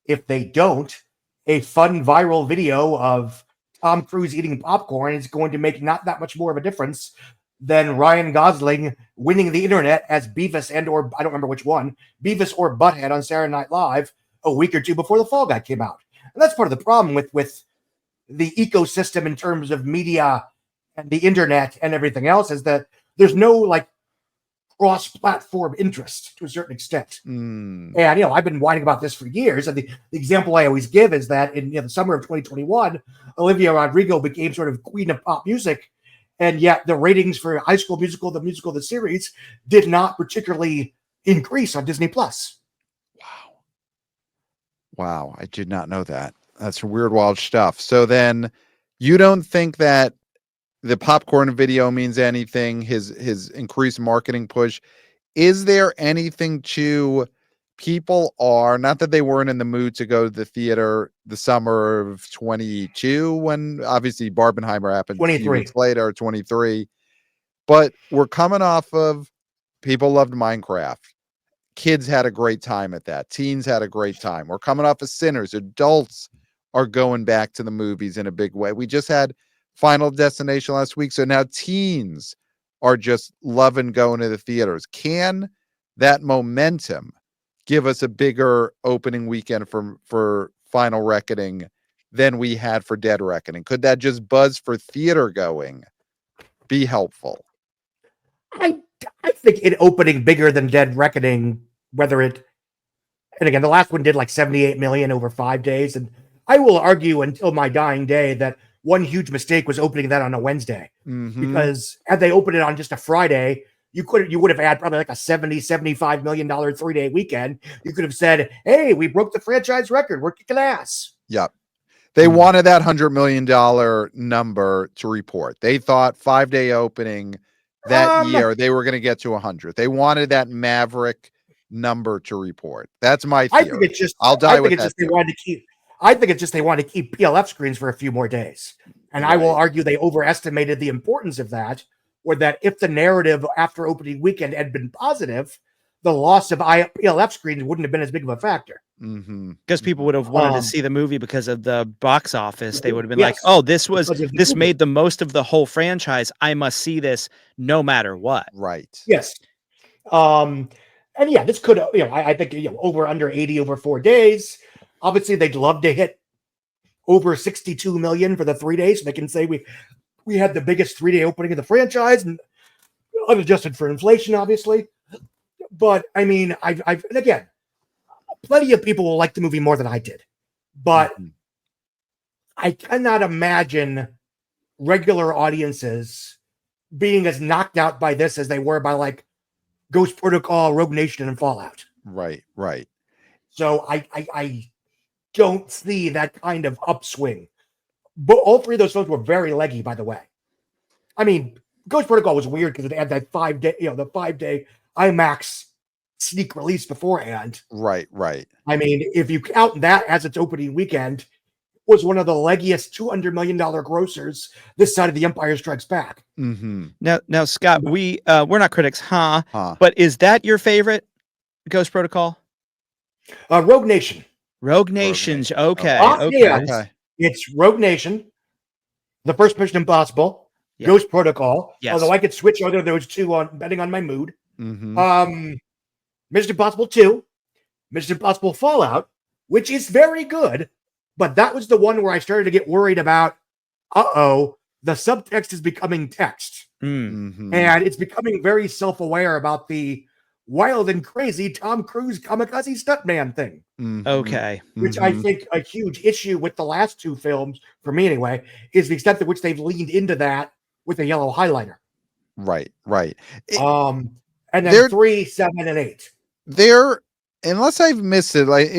If they don't, a fun viral video of Tom Cruise eating popcorn is going to make not that much more of a difference than Ryan Gosling winning the internet as Beavis or I don't remember which one, Beavis or Butthead on Saturday Night Live a week or two before The Fall Guy came out. And that's part of the problem with the ecosystem in terms of media and the internet and everything else, is that there's no like cross-platform interest to a certain extent. And, I've been whining about this for years. And the example I always give is that in the summer of 2021, Olivia Rodrigo became sort of queen of pop music. And yet the ratings for High School Musical, the series, did not particularly increase on Disney+. Wow. I did not know that. That's weird, wild stuff. So then you don't think that the popcorn video means anything, his increased marketing push? Is there anything to people are, not that they weren't in the mood to go to the theater the summer of 22, when obviously Barbenheimer happened 23 a few weeks later, 23, but we're coming off of, people loved Minecraft. Kids had a great time at that. Teens had a great time. We're coming off of Sinners. Adults are going back to the movies in a big way. We just had Final Destination last week. So now teens are just loving going to the theaters. Can that momentum give us a bigger opening weekend for Final Reckoning than we had for Dead Reckoning? Could that just buzz for theater going be helpful? I think it opening bigger than Dead Reckoning, and again, the last one did like 78 million over 5 days. And I will argue until my dying day that one huge mistake was opening that on a Wednesday, because had they opened it on just a Friday, you would have had probably like a $75 million 3-day weekend. You could have said, hey, we broke the franchise record. We're kicking ass. Yep. They wanted that $100 million number to report. They thought 5-day opening that year they were going to get to 100. They wanted that Maverick number to report. That's my theory. I think it's just. I'll die I think with it's that just they theory. wanted to keep. I think it's just they wanted to keep PLF screens for a few more days, and I will Right. argue they overestimated the importance of that, or that if the narrative after opening weekend had been positive, the loss of PLF screens wouldn't have been as big of a factor. Because people would have wanted to see the movie because of the box office. They would have been like, Yes, "Oh, because of the this movie. made the most of the whole franchise. I must see this no matter what." Right. Yes. And yeah, this could, I think, over under 80 over 4 days. Obviously, they'd love to hit over 62 million for the 3 days, so they can say we had the biggest 3-day opening of the franchise, and unadjusted for inflation, obviously. But I mean, I've and again, plenty of people will like the movie more than I did, but I cannot imagine regular audiences being as knocked out by this as they were by like Ghost Protocol, Rogue Nation, and Fallout. Right. Right. So I don't see that kind of upswing. But all three of those films were very leggy, by the way. I mean, Ghost Protocol was weird because it had that 5-day, the 5-day IMAX sneak release beforehand. Right. Right. I mean, if you count that as its opening weekend, it was one of the leggiest $200 million grossers this side of The Empire Strikes Back. Now, Scott, we're not critics, huh? Huh. But is that your favorite Ghost Protocol? Rogue Nation. Rogue Nation's okay. Yeah, Okay. it's Rogue Nation, the first Mission Impossible, Yeah. Ghost Protocol. Yes. Although I could switch either of those two on depending on my mood. Mhm. Mission Impossible 2, Mission Impossible Fallout, which is very good, but that was the one where I started to get worried about, the subtext is becoming text. Mhm. And it's becoming very self-aware about the wild and crazy Tom Cruise kamikaze stuntman thing. Mhm. Okay. Which I think a huge issue with the last two films, for me anyway, is the extent to which they've leaned into that with a yellow highlighter. Right. Right. And then They're- 3, 7, and 8. There, unless I've missed it, like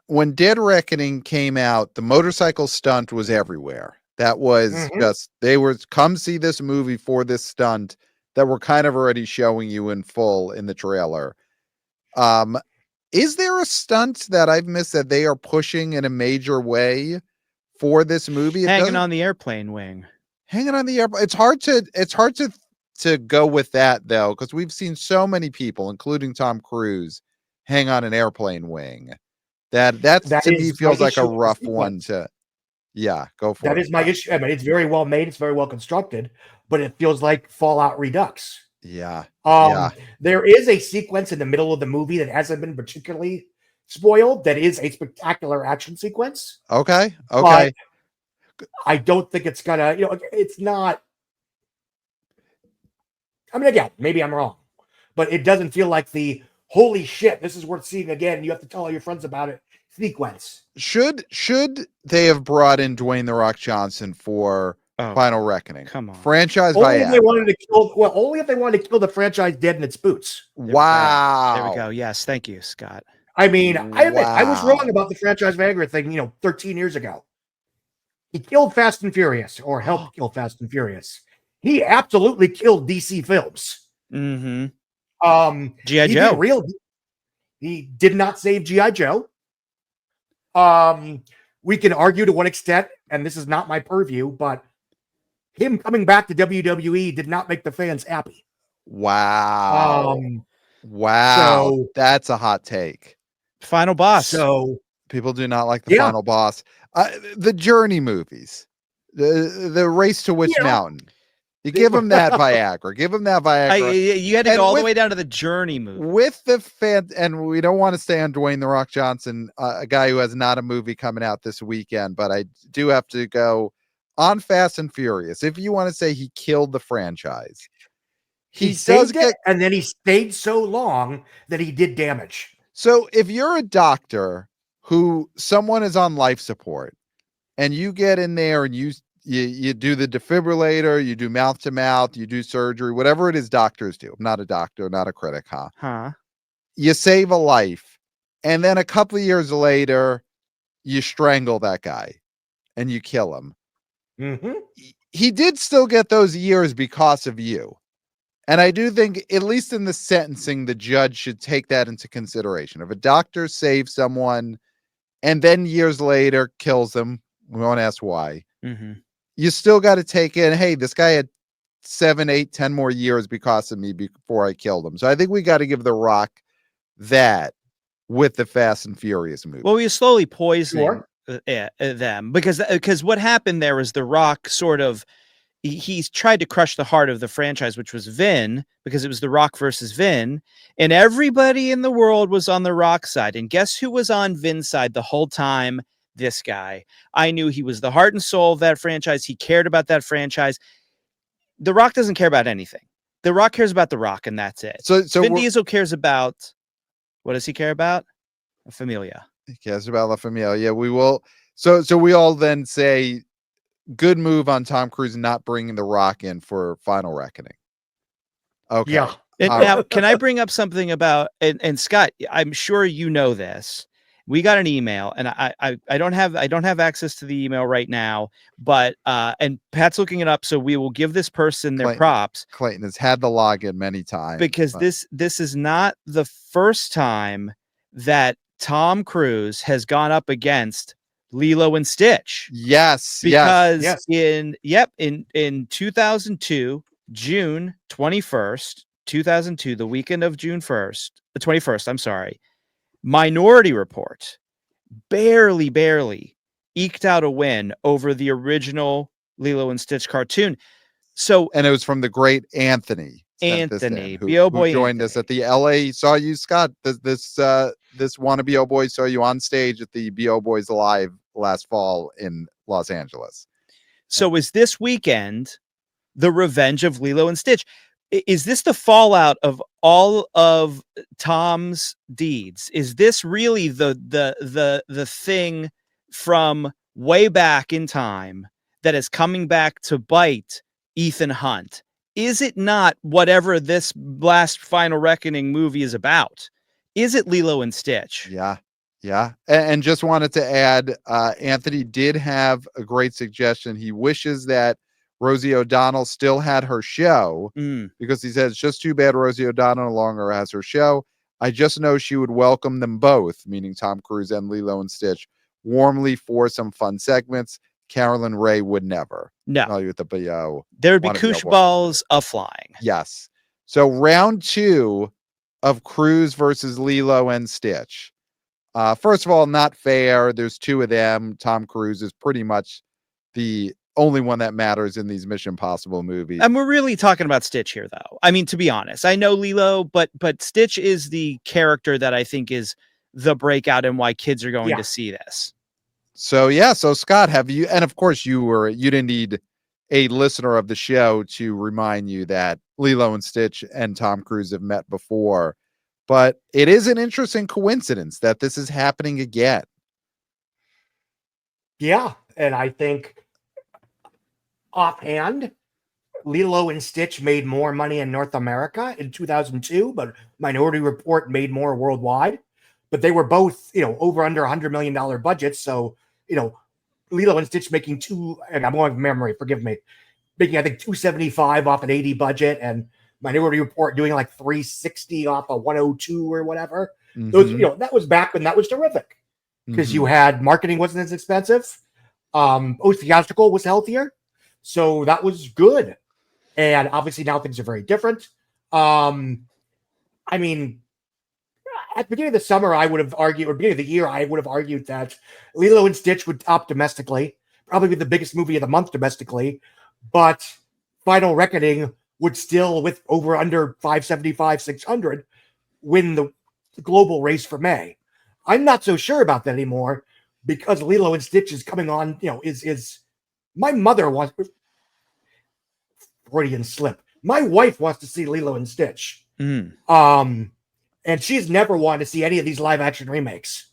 when Dead Reckoning came out, the motorcycle stunt was everywhere. That was just, they were come see this movie for this stunt that we're kind of already showing you in full in the trailer. Is there a stunt that I've missed that they are pushing in a major way for this movie? Hanging on the airplane wing. Hanging on the airplane. It's hard to go with that though, because we've seen so many people, including Tom Cruise, hang on an airplane wing. That to me feels like a rough one to. Yeah, go for it. That is my issue. I mean, it's very well made, it's very well constructed, but it feels like Fallout Redux. Yeah. There is a sequence in the middle of the movie that hasn't been particularly spoiled. That is a spectacular action sequence. Okay. But I don't think it's gonna. It's not. I mean, again, maybe I'm wrong, but it doesn't feel like the holy shit, this is worth seeing again. You have to tell all your friends about it sequence. Should they have brought in Dwayne "The Rock" Johnson for Final Reckoning? Come on, franchise only by if they wanted to kill. Well, only if they wanted to kill the franchise dead in its boots. Wow. There we go. Yes, thank you, Scott. I mean, I admit I was wrong about the franchise Vanguard thing. 13 years ago, he killed Fast and Furious, or helped kill Fast and Furious. He absolutely killed DC Films. G.I. Joe. He did not save G.I. Joe. We can argue to what extent, and this is not my purview, but him coming back to WWE did not make the fans happy. Wow. So, that's a hot take. Final boss. So people do not like the final boss. The Journey movies, the Race to Witch Mountain. You give them that Viagra. Give them that Viagra. You had to go all the way down to the Journey movie. With the fan, and we don't want to stay on Dwayne "The Rock" Johnson, a guy who has not a movie coming out this weekend, but I do have to go on Fast and Furious. If you want to say he killed the franchise, he saved it, and then he stayed so long that he did damage. So if you're a doctor who someone is on life support and you get in there and you do the defibrillator, you do mouth to mouth, you do surgery, whatever it is doctors do. I'm not a doctor, not a critic, huh? You save a life. And then a couple of years later, you strangle that guy and you kill him. He did still get those years because of you. And I do think, at least in the sentencing, the judge should take that into consideration. If a doctor saves someone and then years later kills them, we won't ask why. Mm-hmm. You still got to take in, hey, this guy had 7, 8, 10 more years because of me before I killed him. So I think we got to give The Rock that with the Fast and Furious movie. Well, we were slowly poisoning Sure. them because what happened there was The Rock sort of he's tried to crush the heart of the franchise, which was Vin, because it was The Rock versus Vin, and everybody in the world was on The Rock's side. And guess who was on Vin's side the whole time? This guy. I knew he was the heart and soul of that franchise. He cared about that franchise. The Rock doesn't care about anything. The Rock cares about The Rock, and that's it. So Vin Diesel cares about, what does he care about? La Familia. He cares about La Familia. We will. So we all then say, good move on Tom Cruise not bringing The Rock in for Final Reckoning. Okay. Yeah. And now, can I bring up something about, and Scott, I'm sure you know this. We got an email, and I don't have access to the email right now, but and Pat's looking it up, so we will give this person their props. Clayton has had the login many times, because this is not the first time that Tom Cruise has gone up against Lilo and Stitch. Yes, because yes. in 2002, June 21st, 2002, the weekend of June 21st, I'm sorry, Minority Report barely eked out a win over the original Lilo and Stitch cartoon. So, and it was from the great Anthony, B.O. Boy, who joined us at the LA. Saw you, Scott. This wannabe O Boy saw you on stage at the B.O. Boys Live last fall in Los Angeles. So, is this weekend the revenge of Lilo and Stitch? Is this the fallout of all of Tom's deeds? Is this really the thing from way back in time that is coming back to bite Ethan Hunt? Is it not whatever this last Final Reckoning movie is about? Is it Lilo and Stitch? Yeah. And just wanted to add, Anthony did have a great suggestion. He wishes that Rosie O'Donnell still had her show because he says it's just too bad Rosie O'Donnell no longer has her show. I just know she would welcome them both, meaning Tom Cruise and Lilo and Stitch, warmly for some fun segments. Carolyn Ray would never. No. Tell you with the BO. There would be koosh balls a-flying. Yes. So round 2 of Cruise versus Lilo and Stitch. First of all, not fair. There's 2 of them. Tom Cruise is pretty much the only one that matters in these Mission Impossible movies. And we're really talking about Stitch here, though. I mean, to be honest, I know Lilo, but Stitch is the character that I think is the breakout and why kids are going to see this. So Scott, have you, and of course you didn't need a listener of the show to remind you that Lilo and Stitch and Tom Cruise have met before, but it is an interesting coincidence that this is happening again. Yeah. And I think offhand, Lilo and Stitch made more money in North America in 2002, but Minority Report made more worldwide. But they were both, over under $100 million budgets. So, Lilo and Stitch making and I'm going from memory, forgive me, making, I think, 275 off an 80 budget, and Minority Report doing like 360 off a 102 or whatever. Those, that was back when that was terrific because you had marketing wasn't as expensive. Theatrical was healthier. So that was good. And obviously now things are very different. I mean, at the beginning of the summer, I would have argued, or beginning of the year, I would have argued that Lilo and Stitch would top domestically, probably be the biggest movie of the month domestically, but Final Reckoning would still, with over under 575, 600, win the global race for May. I'm not so sure about that anymore because Lilo and Stitch is coming on, is my mother wants Freudian slip. My wife wants to see Lilo and Stitch. And she's never wanted to see any of these live action remakes.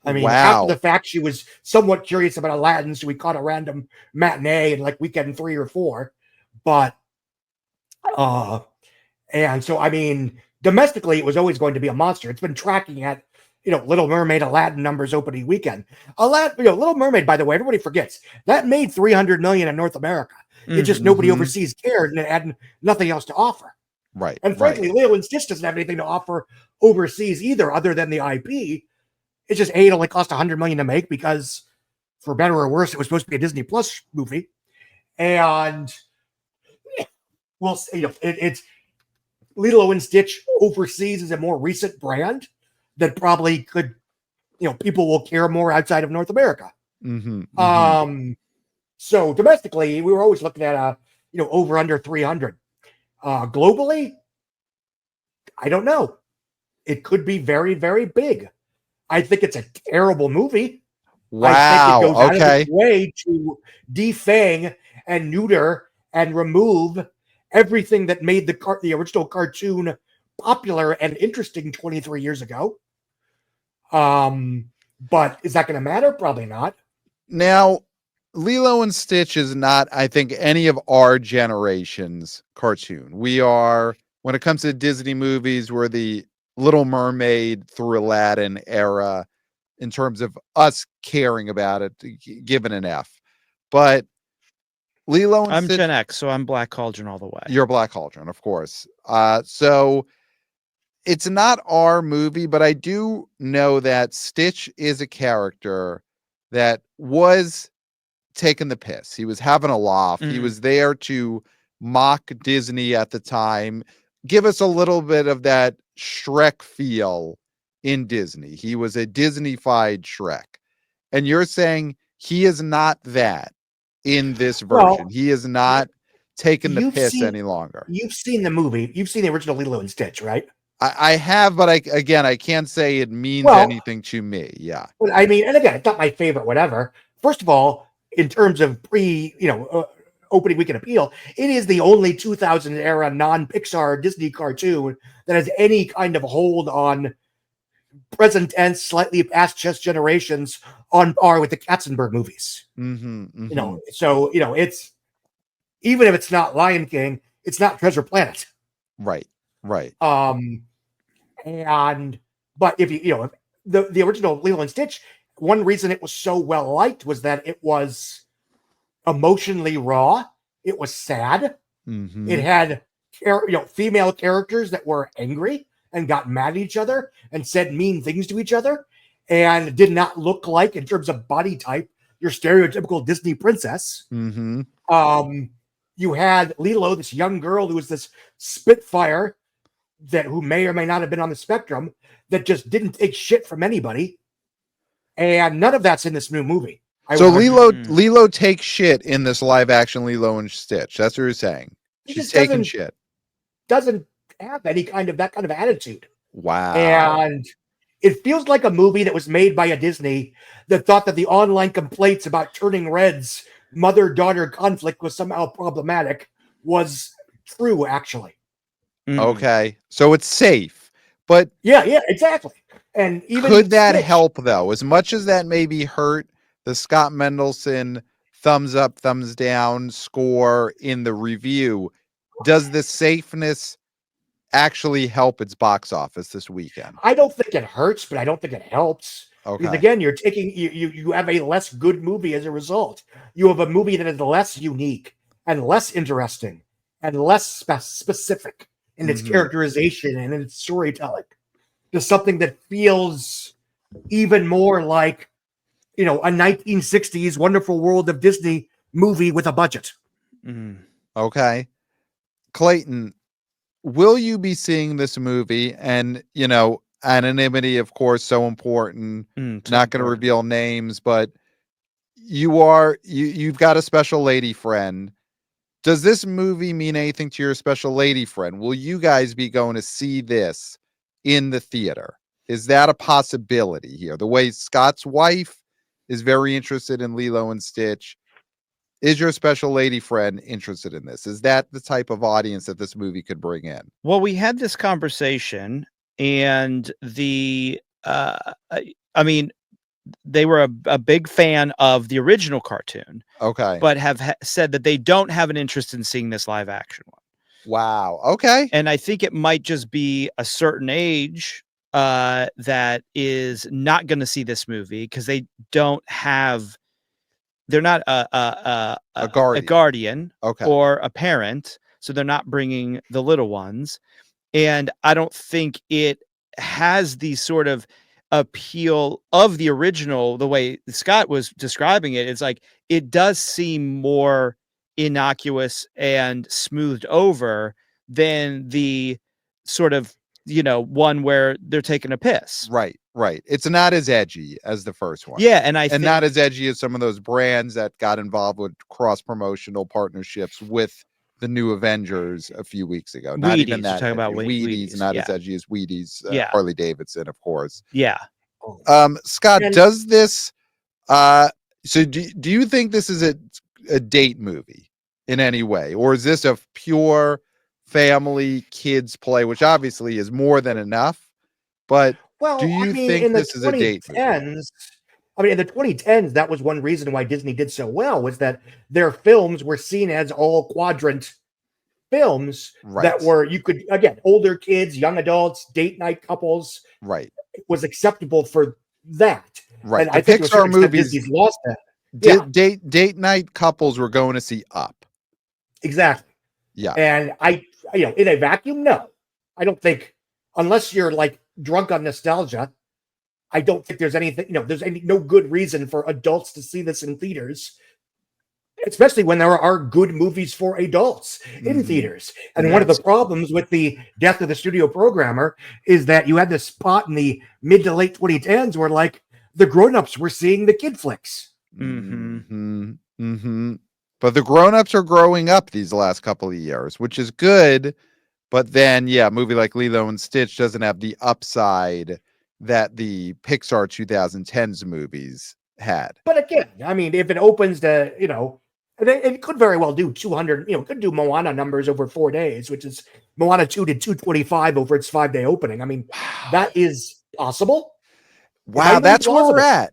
I mean, after the fact, she was somewhat curious about Aladdin, so we caught a random matinee in like weekend 3 or 4. But and so I mean, domestically, it was always going to be a monster. It's been tracking at Little Mermaid, Aladdin numbers opening weekend. Little Mermaid, by the way, everybody forgets that made $300 million in North America. It's just nobody Mhm. overseas cared and it had nothing else to offer. Right. And frankly, Lilo and Stitch doesn't have anything to offer overseas either, other than the IP. It's just it only cost $100 million to make because, for better or worse, it was supposed to be a Disney Plus movie, and well, it's Lilo and Stitch overseas is a more recent brand that probably could, people will care more outside of North America. So domestically, we were always looking at over under 300. Globally, I don't know. It could be very, very big. I think it's a terrible movie. Wow. I think it goes out of Okay. its way to defang and neuter and remove everything that made the original cartoon popular and interesting 23 years ago. But is that going to matter? Probably not. Now, Lilo and Stitch is not, I think, any of our generation's cartoon. We are, when it comes to Disney movies, we're the Little Mermaid through Aladdin era in terms of us caring about it, given an F. But Lilo and I'm Stitch, Gen X, so I'm Black Cauldron all the way. you're Black Cauldron, of course. So it's not our movie, but I do know that Stitch is a character that was taking the piss. He was having a laugh. He was there to mock Disney at the time, give us a little bit of that Shrek feel in Disney. He was a Disney-fied Shrek. And you're saying he is not that in this version. Well, he is not taking the piss seen, any longer. You've seen the movie. You've seen the original Lilo and Stitch, right? I have, but I can't say it means anything to me. Yeah. I mean, and again, it's not my favorite, whatever. First of all, in terms of opening weekend appeal, it is the only 2000 era non-Pixar Disney cartoon that has any kind of hold on present tense, slightly past just generations, on par with the Katzenberg movies. So it's, even if it's not Lion King, it's not Treasure Planet. Right. But if the original Lilo and Stitch, one reason it was so well liked was that it was emotionally raw. It was sad. It had female characters that were angry and got mad at each other and said mean things to each other, and did not look like, in terms of body type, your stereotypical Disney princess. You had Lilo, this young girl who was this spitfire who may or may not have been on the spectrum, that just didn't take shit from anybody. And none of that's in this new movie. So Lilo takes shit in this live action Lilo and Stitch. That's what you're saying. She's taking shit. Doesn't have that kind of attitude. Wow. And it feels like a movie that was made by a Disney that thought that the online complaints about turning red's mother-daughter conflict was somehow problematic was true, actually. Okay. So it's safe. But yeah, exactly. And even could that help, though? As much as that maybe hurt the Scott Mendelson thumbs up, thumbs down score in the review, does the safeness actually help its box office this weekend? I don't think it hurts, but I don't think it helps. Okay. Because again, you're taking you have a less good movie as a result. You have a movie that is less unique and less interesting and less specific in its characterization and in its storytelling. Just something that feels even more like, a 1960s Wonderful World of Disney movie with a budget. Okay. Clayton, will you be seeing this movie? And, anonymity, of course, so important. Not going to reveal names, but you've got a special lady friend. Does this movie mean anything to your special lady friend? Will you guys be going to see this in the theater? Is that a possibility here? The way Scott's wife is very interested in Lilo and Stitch. Is your special lady friend interested in this? Is that the type of audience that this movie could bring in? Well, we had this conversation, and they were a big fan of the original cartoon. Okay. But have said that they don't have an interest in seeing this live action one. Wow. Okay. And I think it might just be a certain age that is not going to see this movie because they don't have they're not A a guardian. guardian Okay. or a parent, so they're not bringing the little ones. And I don't think it has the sort of appeal of the original, the way Scott was describing it. It's like it does seem more innocuous and smoothed over than the sort of, one where they're taking a piss. Right. It's not as edgy as the first one. Yeah, and I And think not as edgy as some of those brands that got involved with cross-promotional partnerships with the new Avengers a few weeks ago. Not even Wheaties, that you're talking about edgy. Wheaties, Wheaties, not yeah. as edgy as Wheaties. Yeah. Harley Davidson, of course. Yeah. Scott, And- does this so do you think this is a date movie in any way, or is this a pure family kids play, which obviously is more than enough, but Well, do you think in the this is a date movie? 2010s, in the 2010s, that was one reason why Disney did so well, was that their films were seen as all quadrant films that were, you could, again, older kids, young adults, date night couples, Right. was acceptable for that. Right. And The I think to a Pixar certain extent, movies, Disney's lost that. date night couples were going to see Up. Exactly. Yeah. And in a vacuum, no. I don't think, unless you're like drunk on nostalgia, I don't think there's anything, there's no good reason for adults to see this in theaters, especially when there are good movies for adults in theaters. And one of the problems with the death of the studio programmer is that you had this spot in the mid to late 2010s where like the grown-ups were seeing the kid flicks. But the grown-ups are growing up these last couple of years, which is good. But then, a movie like Lilo and Stitch doesn't have the upside that the Pixar 2010s movies had. But again, if it opens to, it could very well do 200, could do Moana numbers over 4 days, which is Moana 2 did 225 over its 5-day opening. That is possible. Wow, that's where we're at.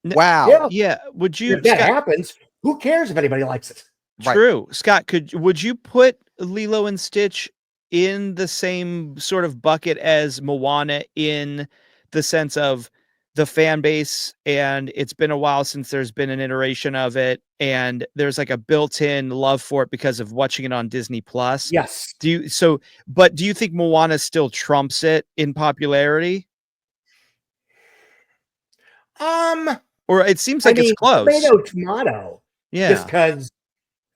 Wow. Yeah. Would you, if that happens, who cares if anybody likes it? True. Right. Scott, would you put Lilo and Stitch in the same sort of bucket as Moana, in the sense of the fan base, and it's been a while since there's been an iteration of it, and there's like a built-in love for it because of watching it on Disney Plus? Yes. Do you think Moana still trumps it in popularity? Or it seems like it's close. Tomato. Yeah. Just because,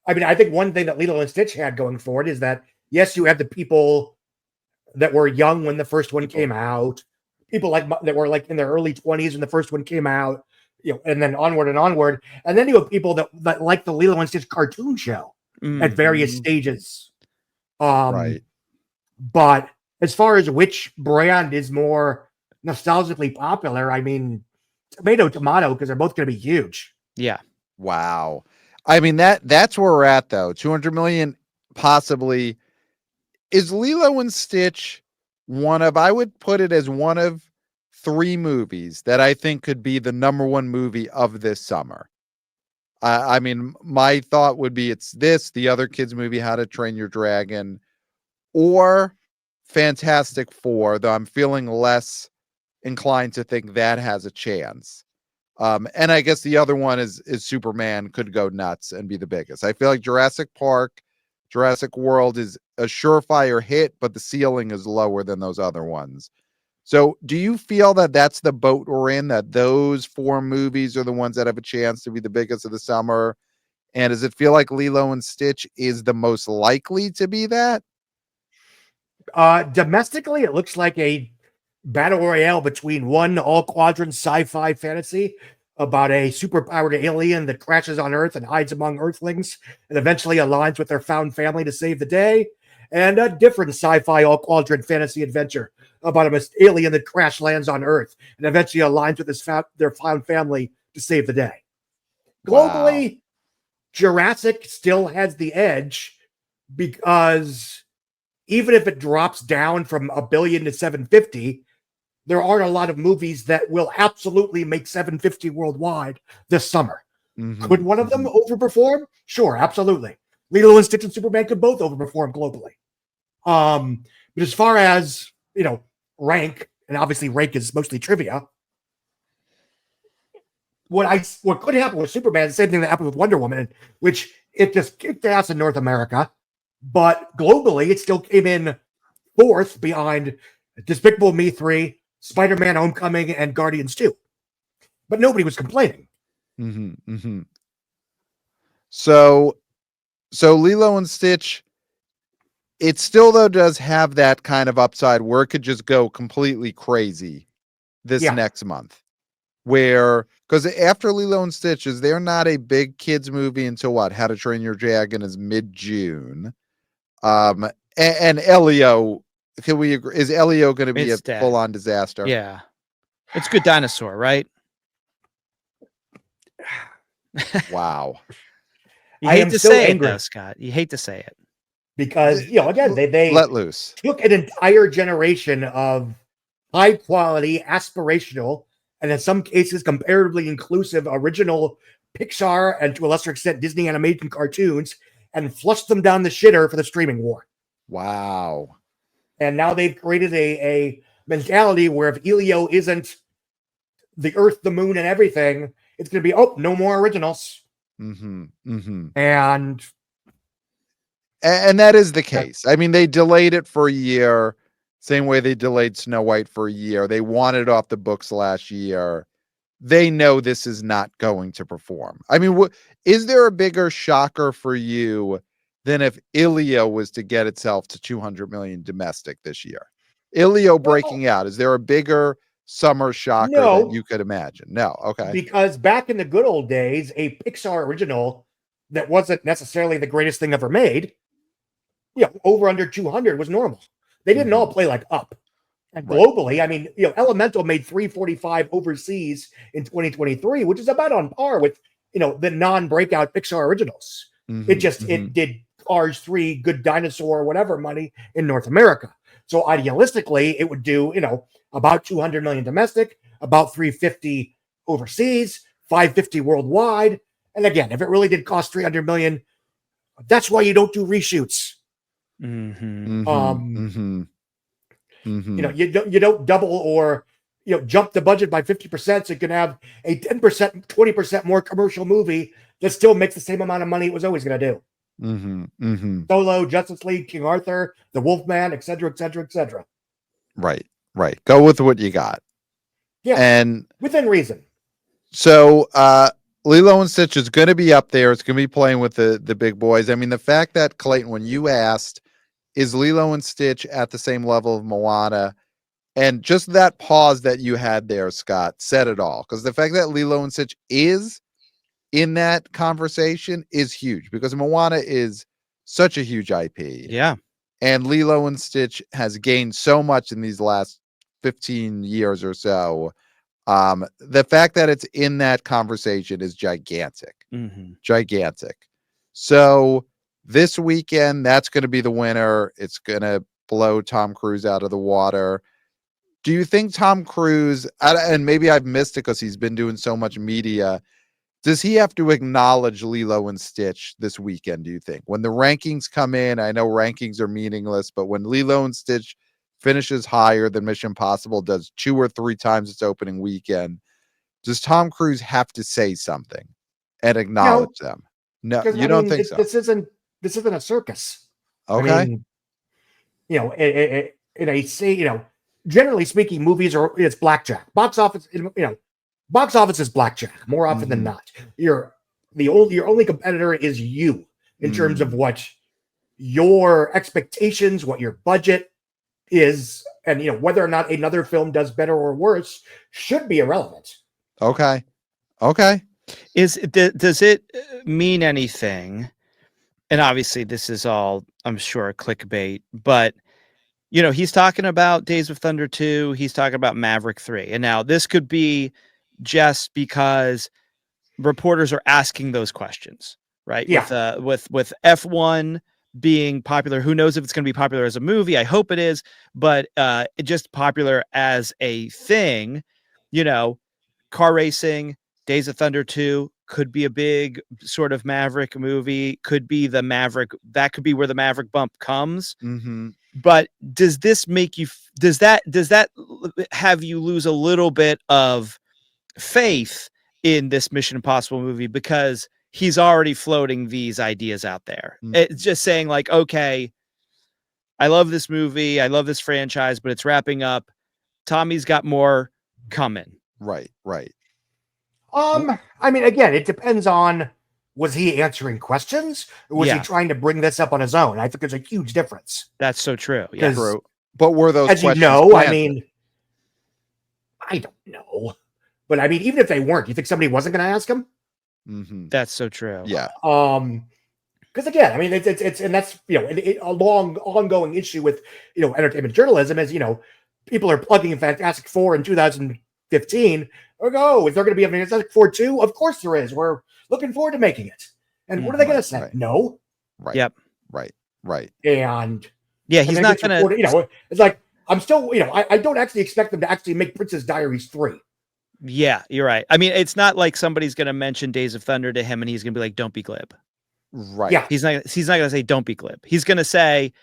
I think one thing that Lilo and Stitch had going for it is that, yes, you have the people that were young when the first one came out, people that were like in their early 20s when the first one came out, and then onward and onward. And then you have people that like the Lilo and Stitch cartoon show at various stages. Right. But as far as which brand is more nostalgically popular, tomato, because they're both going to be huge. Yeah. Wow. That's where we're at, though. 200 million, possibly. Is Lilo and Stitch I would put it as one of 3 movies that I think could be the number 1 movie of this summer. My thought would be it's this, the other kids movie, How to Train Your Dragon, or Fantastic Four, though I'm feeling less inclined to think that has a chance. And I guess the other one is Superman could go nuts and be the biggest. I feel like Jurassic World is a surefire hit, but the ceiling is lower than those other ones. So do you feel that that's the boat we're in, that those 4 movies are the ones that have a chance to be the biggest of the summer? And does it feel like Lilo and Stitch is the most likely to be that? Domestically, it looks like a battle royale between one all-quadrant sci-fi fantasy about a superpowered alien that crashes on Earth and hides among Earthlings and eventually aligns with their found family to save the day, and a different sci-fi all-quadrant fantasy adventure about an alien that crash lands on Earth and eventually aligns with their found family to save the day. Globally, Jurassic still has the edge because even if it drops down from 1 billion to 750, there aren't a lot of movies that will absolutely make 750 worldwide this summer. Could one of them overperform? Sure, absolutely. Lilo and Stitch and Superman could both overperform globally. But as far as, rank, and obviously rank is mostly trivia. what could happen with Superman, the same thing that happened with Wonder Woman, which it just kicked ass in North America, but globally it still came in fourth behind Despicable Me 3, Spider-Man Homecoming, and Guardians 2. But nobody was complaining. So Lilo and Stitch, it still though does have that kind of upside where it could just go completely crazy this next month. Where, because after Lilo and Stitch, is there not a big kids movie until what? How to Train Your Dragon is mid-June. And Elio, can we agree? Is Elio going to be a full-on disaster? Yeah. It's Good Dinosaur, right? Wow. You hate to say it, though, Scott. You hate to say it. Because, again, they let loose. Took an entire generation of high-quality, aspirational, and in some cases, comparatively inclusive original Pixar and to a lesser extent Disney animation cartoons and flushed them down the shitter for the streaming war. Wow. And now they've created a mentality where if Elio isn't the Earth, the Moon, and everything, it's going to be, no more originals. And that is the case. I mean, they delayed it for a year. Same way they delayed Snow White for a year. They wanted it off the books last year. They know this is not going to perform. I mean, is there a bigger shocker for you than if Elio was to get itself to 200 million domestic this year? Elio breaking out. Is there a bigger summer shocker that you could imagine? No. Okay. Because back in the good old days, a Pixar original that wasn't necessarily the greatest thing ever made, over under 200 was normal. They didn't all play like Up. And globally, I mean, Elemental made 345 overseas in 2023, which is about on par with, the non-breakout Pixar originals. It did Cars 3, Good Dinosaur, whatever money in North America. So idealistically, it would do, about 200 million domestic, about 350 overseas, 550 worldwide. And again, if it really did cost 300 million, that's why you don't do reshoots. You don't double or jump the budget by 50% so you can have a 10%, 20% more commercial movie that still makes the same amount of money it was always going to do. Solo, Justice League, King Arthur, The Wolfman, etc., etc., etc. Right. Go with what you got. Yeah, and within reason. So Lilo and Stitch is going to be up there. It's going to be playing with the big boys. I mean, the fact that, Clayton, when you asked, is Lilo and Stitch at the same level of Moana? And just that pause that you had there, Scott, said it all. Because the fact that Lilo and Stitch is in that conversation is huge, because Moana is such a huge IP. Yeah. And Lilo and Stitch has gained so much in these last 15 years or so. The fact that it's in that conversation is gigantic. Gigantic. So this weekend, that's going to be the winner. It's going to blow Tom Cruise out of the water. Do you think Tom Cruise, and maybe I've missed it because he's been doing so much media, does he have to acknowledge Lilo and Stitch this weekend, do you think? When the rankings come in, I know rankings are meaningless, but when Lilo and Stitch finishes higher than Mission Impossible does 2 or 3 times its opening weekend, does Tom Cruise have to say something and acknowledge them? No, you don't think so? This isn't a circus. Okay. I mean, generally speaking, movies it's blackjack. Box office is blackjack more often than not. Your only competitor is you in terms of what your expectations, what your budget is, and whether or not another film does better or worse should be irrelevant. Okay. Does it mean anything? And obviously this is all, I'm sure, clickbait, but he's talking about Days of Thunder 2, he's talking about Maverick 3. And now this could be just because reporters are asking those questions, right? Yeah. With F1 being popular, who knows if it's going to be popular as a movie? I hope it is, but just popular as a thing, car racing, Days of Thunder 2 could be a big sort of Maverick movie, could be the Maverick, that could be where the Maverick bump comes. But does this make you, does that have you lose a little bit of faith in this Mission Impossible movie because he's already floating these ideas out there. It's just saying like, okay, I love this movie. I love this franchise, but it's wrapping up. Tommy's got more coming. Right. I mean, again, it depends on, was he answering questions or was he Yeah. trying to bring this up on his own? I think there's a huge difference. That's so true. Yeah. Because, But were those as you questions know, I planted? mean, I don't know. But I mean, even if they weren't, you think somebody wasn't going to ask him? Mhm. That's so true. Yeah. Because again, I mean, it's and that's, you know, a long ongoing issue with, you know, entertainment journalism is, you know, people are plugging Fantastic Four in 2015. Or go, is there going to be a Fantastic Four 2? Of course there is. We're looking forward to making it. And what are they going to say? Right. No. Right. Yep. And Yeah, he's not going to. You know, it's like, I'm still, you know, I don't actually expect them to actually make Princess Diaries 3. Yeah, you're right. I mean, it's not like somebody's going to mention Days of Thunder to him and he's going to be like, don't be glib. Right. Yeah. He's not going to say, don't be glib. He's going to say,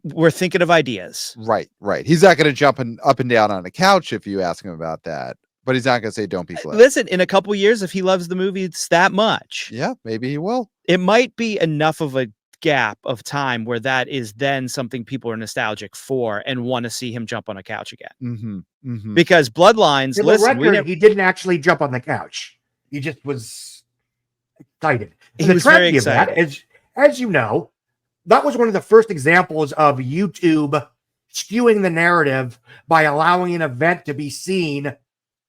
we're thinking of ideas. Right. He's not going to jump up and down on a couch if you ask him about that, but he's not going to say, don't be glib. Listen, in a couple years, if he loves the movie, it's that much. Yeah, maybe he will. It might be enough of a gap of time where that is then something people are nostalgic for and want to see him jump on a couch again. Because Bloodlines, For the listen, record, he didn't actually jump on the couch. He just was excited. And He the was very tragedy of that is, as you know, that was one of the first examples of YouTube skewing the narrative by allowing an event to be seen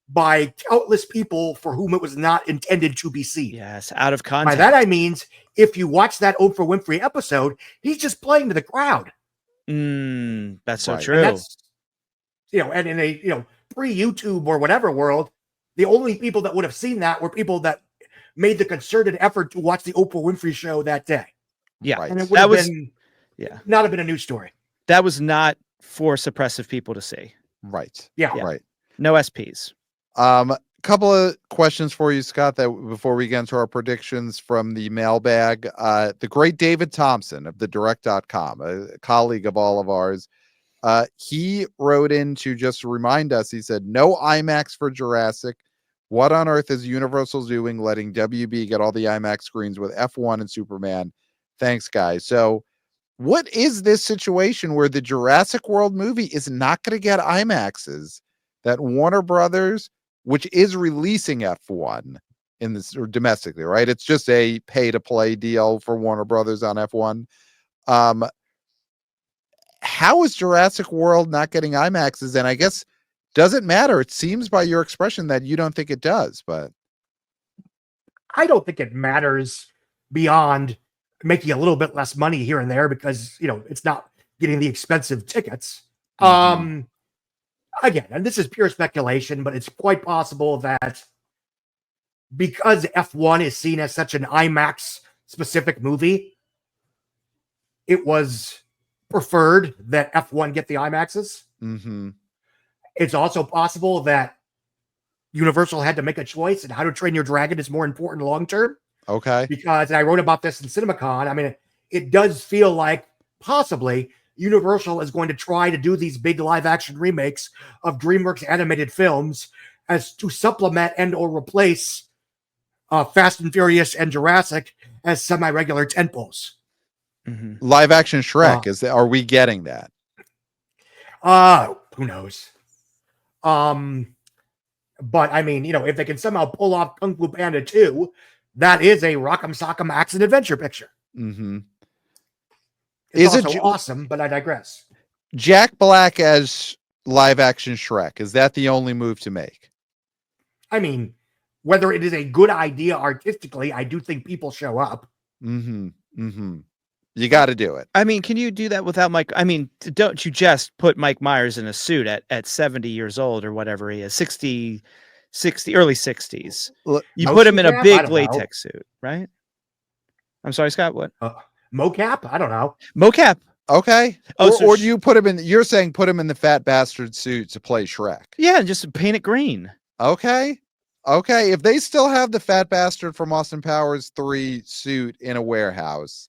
by countless people for whom it was not intended to be seen. Yes, out of By context. that I mean, if you watch that Oprah Winfrey episode, he's just playing to the crowd. That's so Right. true. And that's, you know, and in a, you know, pre-YouTube or whatever world, the only people that would have seen that were people that made the concerted effort to watch the Oprah Winfrey show that day. Yeah, Right. And it would have been, yeah. not have been a news story. That was not for suppressive people to see. Right. Yeah. Right. No SPs. Couple of questions for you, Scott, that before we get into our predictions from the mailbag. The great David Thompson of the direct.com, a colleague of all of ours, he wrote in to just remind us, he said, no IMAX for Jurassic. What on earth is Universal doing letting WB get all the IMAX screens with F1 and Superman? Thanks, guys. So what is this situation where the Jurassic World movie is not going to get IMAXs, that Warner Brothers, which is releasing F1 in this, or domestically, right? It's just a pay to play deal for Warner Brothers on F1. How is Jurassic World not getting IMAXs? And I guess, does it matter? It seems by your expression that you don't think it does, but I don't think it matters beyond making a little bit less money here and there because, you know, it's not getting the expensive tickets. Again, and this is pure speculation, but it's quite possible that because F1 is seen as such an IMAX specific movie, it was preferred that F1 get the IMAXs. It's also possible that Universal had to make a choice, and How to Train Your Dragon is more important long term. okay. Because, and I wrote about this in CinemaCon, I mean, it does feel like possibly Universal is going to try to do these big live action remakes of DreamWorks animated films as to supplement and or replace Fast and Furious and Jurassic as semi-regular tentpoles. Live action Shrek, are we getting that? Who knows? But I mean, you know, if they can somehow pull off Kung Fu Panda 2, that is a Rock'em Sock'em action adventure picture. It's Is also it awesome, but I digress. Jack Black as live action Shrek? Is that the only move to make? I mean, whether it is a good idea artistically, I do think people show up. You got to do it. I mean, can you do that without Mike? I mean, don't you just put Mike Myers in a suit at 70 years old or whatever he is, 60, early 60s. You put him in a big latex suit, right? I'm sorry, Scott, what? Mocap? I don't know. Mocap. Okay. Oh, Or do you put him in, you're saying put him in the fat bastard suit to play Shrek? Yeah, and just paint it green. Okay. If they still have the fat bastard from Austin Powers 3 suit in a warehouse,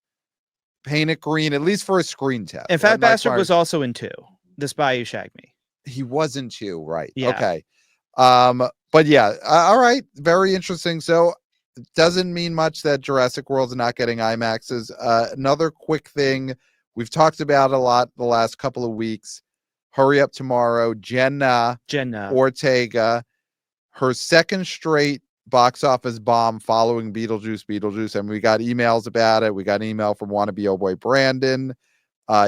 paint it green, at least for a screen test. And Fat Bastard was also in 2. This Bayou Shagged Me. He was in 2, right? Yeah. Okay. But yeah, all right, very interesting. So it doesn't mean much that Jurassic World's not getting IMAXs. Another quick thing we've talked about a lot the last couple of weeks. Hurry Up Tomorrow, Jenna Ortega, her second straight box office bomb following Beetlejuice. And we got emails about it. We got an email from wannabe oh boy Brandon.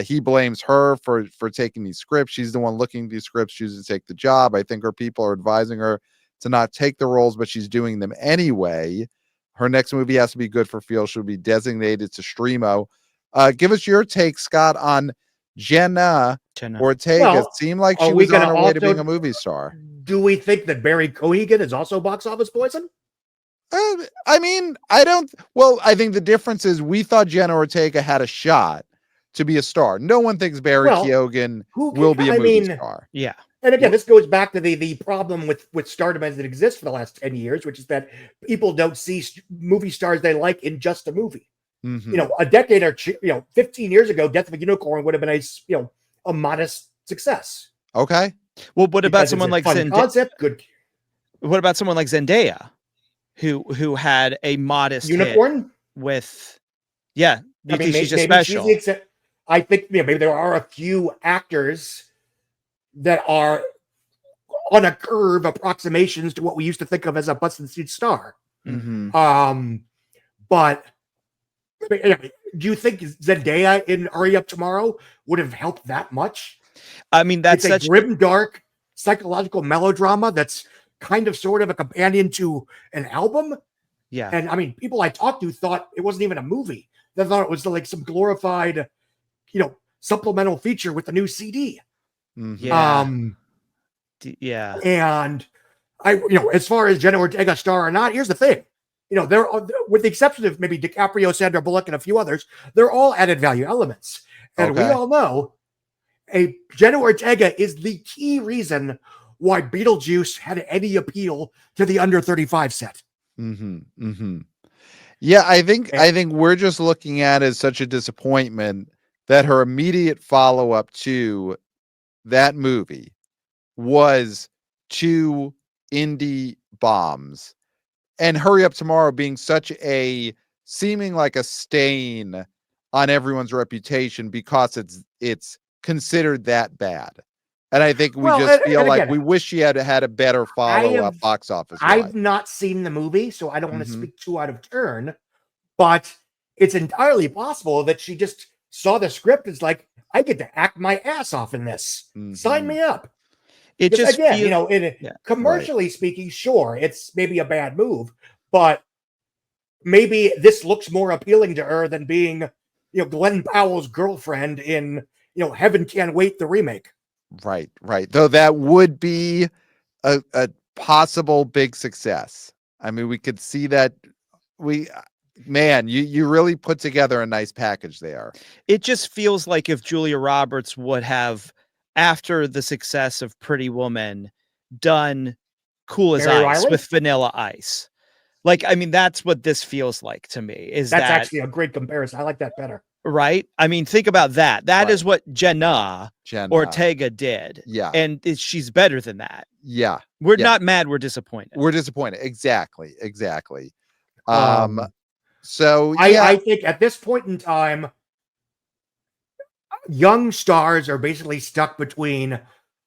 He blames her for taking these scripts. She's the one looking at these scripts, choosing to take the job. I think her people are advising her to not take the roles, but she's doing them anyway. Her next movie has to be good for feel. She'll be designated to Streamo. Give us your take, Scott, on Jenna Ortega. Well, it seemed like she was on her way to being a movie star. Do we think that Barry Cohegan is also box office poison? I mean, I don't. Well, I think the difference is we thought Jenna Ortega had a shot to be a star. No one thinks Barry Keoghan will be a movie star. Yeah. And again, this goes back to the problem with Stardom as it exists for the last 10 years, which is that people don't see movie stars they like in just a movie. Mm-hmm. You know, a decade or 15 years ago, Death of a Unicorn would have been a modest success. Okay. Well, what about someone like Zendaya? Concept, good. What about someone like Zendaya, who had a modest Unicorn hit with, because she's just special. I think maybe there are a few actors that are on a curve approximations to what we used to think of as a bust and seat star. Mm-hmm. But do you think Zendaya in Hurry Up Tomorrow would have helped that much? I mean, that's it's a grim, dark psychological melodrama that's kind of sort of a companion to an album. Yeah. And I mean, people I talked to thought it wasn't even a movie. They thought it was like some glorified, supplemental feature with the new CD. Mm-hmm. Yeah. And as far as Jenna Ortega star or not, here's the thing. They're, with the exception of maybe DiCaprio, Sandra Bullock, and a few others, they're all added value elements. And we all know Jenna Ortega is the key reason why Beetlejuice had any appeal to the under 35 set. Mm-hmm. Mm-hmm. Yeah, I think we're just looking at it as such a disappointment that her immediate follow-up to that movie was 2 indie bombs, and Hurry Up Tomorrow being seeming like a stain on everyone's reputation because it's considered that bad. And I think we feel like we wish she had a better follow-up box office. I've not seen the movie, so I don't want to speak too out of turn, but it's entirely possible that she just saw the script as like, I get to act my ass off in this. Mm-hmm. Sign me up. It just commercially speaking, sure, it's maybe a bad move, but maybe this looks more appealing to her than being, Glenn Powell's girlfriend in, Heaven Can't Wait, the remake. Right. Though that would be a possible big success. I mean, we could see that. You really put together a nice package there. It just feels like if Julia Roberts would have, after the success of Pretty Woman, done Cool as Mary Ice Riley? with Vanilla Ice. Like, I mean, that's what this feels like to me. That's actually a great comparison. I like that better. Right? I mean, think about that. That is what Jenna Ortega did. Yeah. And she's better than that. Yeah. We're not mad. We're disappointed. Exactly. So I think at this point in time, young stars are basically stuck between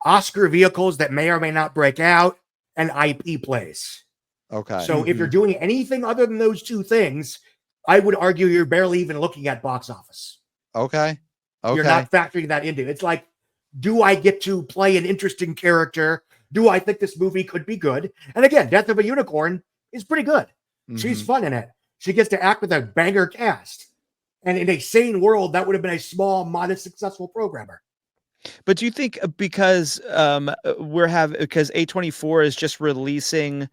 Oscar vehicles that may or may not break out and IP plays. Okay. So if you're doing anything other than those two things, I would argue you're barely even looking at box office. Okay. You're not factoring that into. It's like, do I get to play an interesting character? Do I think this movie could be good? And again, Death of a Unicorn is pretty good. Mm-hmm. She's fun in it. She gets to act with a banger cast. And in a sane world, that would have been a small, modest, successful programmer. But do you think because A24 is just releasing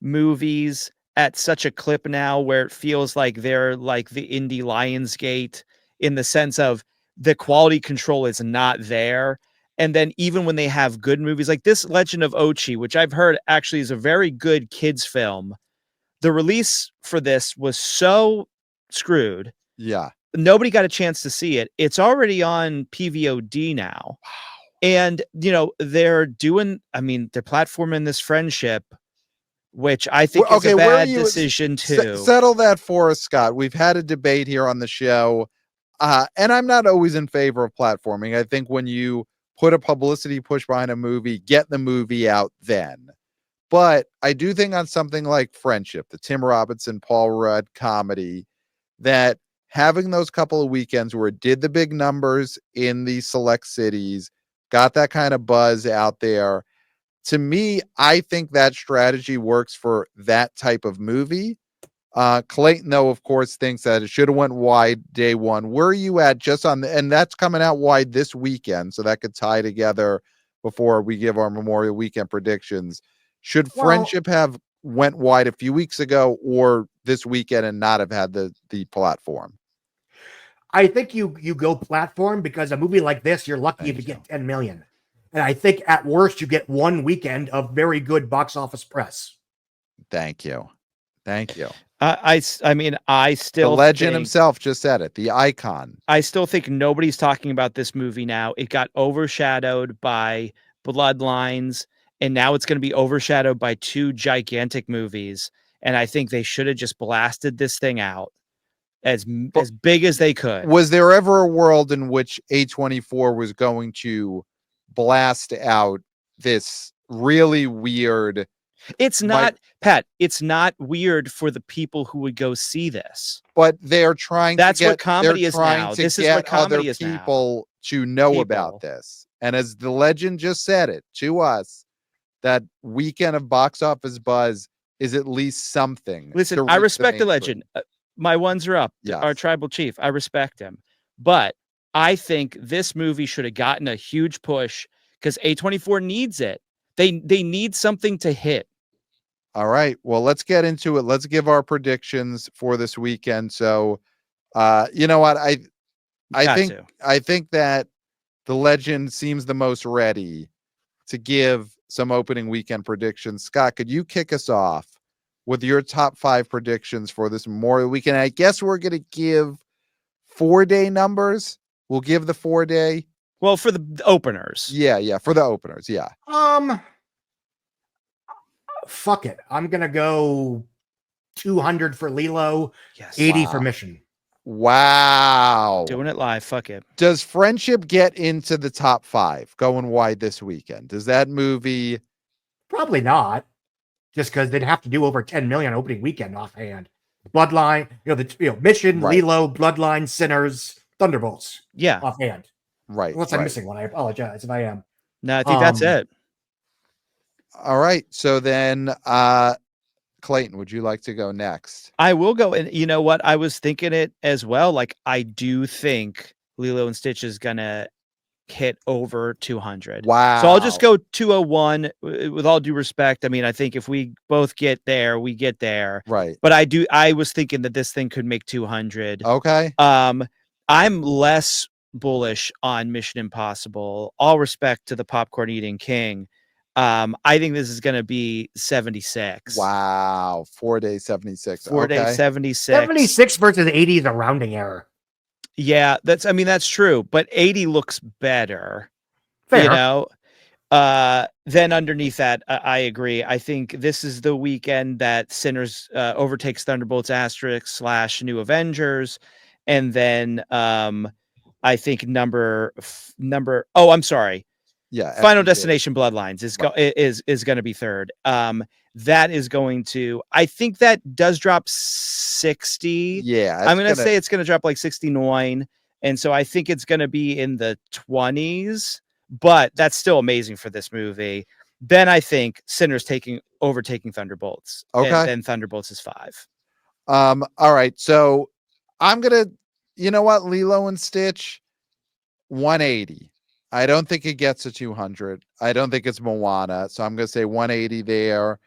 movies at such a clip now where it feels like they're like the indie Lionsgate in the sense of the quality control is not there. And then even when they have good movies like this Legend of Ochi, which I've heard actually is a very good kids film, the release for this was so screwed. Yeah. Nobody got a chance to see it. It's already on PVOD now. Wow. And, they're platforming this friendship which I think is Okay, a where are bad you? decision too. Settle that for us, Scott. We've had a debate here on the show, and I'm not always in favor of platforming. I think when you put a publicity push behind a movie, get the movie out then. But I do think on something like Friendship, the Tim Robinson, Paul Rudd comedy, that having those couple of weekends where it did the big numbers in the select cities, got that kind of buzz out there. To me, I think that strategy works for that type of movie. Clayton, though, of course, thinks that it should have went wide day one. Where are you at just on and that's coming out wide this weekend, so that could tie together before we give our Memorial Weekend predictions. Should Friendship have went wide a few weeks ago or this weekend and not have had the platform? I think you go platform because a movie like this, you're lucky if you get 10 million. And I think at worst you get one weekend of very good box office press. Thank you. I mean, I still the legend think, himself just said it. The icon. I still think nobody's talking about this movie now. It got overshadowed by Bloodlines, and now it's going to be overshadowed by two gigantic movies. And I think they should have just blasted this thing out as big as they could. Was there ever a world in which A24 was going to blast out this really weird? It's not, Pat, it's not weird for the people who would go see this. But they're trying That's to get, what comedy is now. This is what comedy is now. People to know about this. And as the legend just said it to us, that weekend of box office buzz is at least something. Listen, I respect the legend. My ones are up. Yes. Our tribal chief. I respect him. But I think this movie should have gotten a huge push because A24 needs it. They need something to hit. All right. Well, let's get into it. Let's give our predictions for this weekend. So, you know what? I think that the legend seems the most ready to give some opening weekend predictions. Scott, could you kick us off with your top 5 predictions for this Memorial Weekend? I guess we're going to give 4-day numbers. We'll give the 4-day. Well, for the openers. Yeah. For the openers. Yeah. Fuck it. I'm going to go 200 for Lilo, 80 for Mission. Wow. Doing it live. Fuck it. Does Friendship get into the top 5 going wide this weekend? Does that movie? Probably not. Just because they'd have to do over 10 million opening weekend offhand. Bloodline, Mission, right. Lilo, Bloodline, Sinners, Thunderbolts. Yeah. Offhand. Right. Unless I'm missing one. I apologize if I am. No, I think that's it. All right. So then, Clayton, would you like to go next? I will go. And you know what? I was thinking it as well. Like, I do think Lilo and Stitch is going to hit over 200. Wow. So I'll just go 201 with all due respect. I mean, I think if we both get there, we get there. Right. But I was thinking that this thing could make 200. Okay. I'm less bullish on Mission Impossible. All respect to the popcorn eating king. I think this is going to be 76. Wow. 4-day 76. 4-day 76. 76 versus 80 is a rounding error. Yeah, that's true. But 80 looks better. Fair. You know? Then underneath that, I agree. I think this is the weekend that Sinners overtakes Thunderbolts / New Avengers. And then I think I'm sorry. Yeah, Final Destination Bloodlines is going to be third. That is going to, I think that does drop 60. Yeah, I'm going to say it's going to drop like 69, and so I think it's going to be in the 20s. But that's still amazing for this movie. Then I think Sinners overtaking Thunderbolts. Okay, and then Thunderbolts is 5. All right, so I'm gonna, you know what, Lilo and Stitch, 180. I don't think it gets to 200. I don't think it's Moana. So I'm going to say 180 there.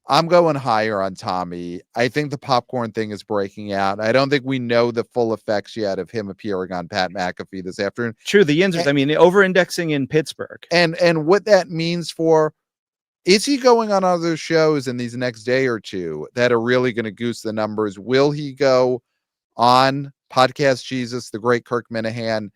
I'm going higher on Tommy. I think the popcorn thing is breaking out. I don't think we know the full effects yet of him appearing on Pat McAfee this afternoon. True. The Yinzers, over-indexing in Pittsburgh. And what that means for, is he going on other shows in these next day or two that are really going to goose the numbers? Will he go on Podcast Jesus, the great Kirk Minahan?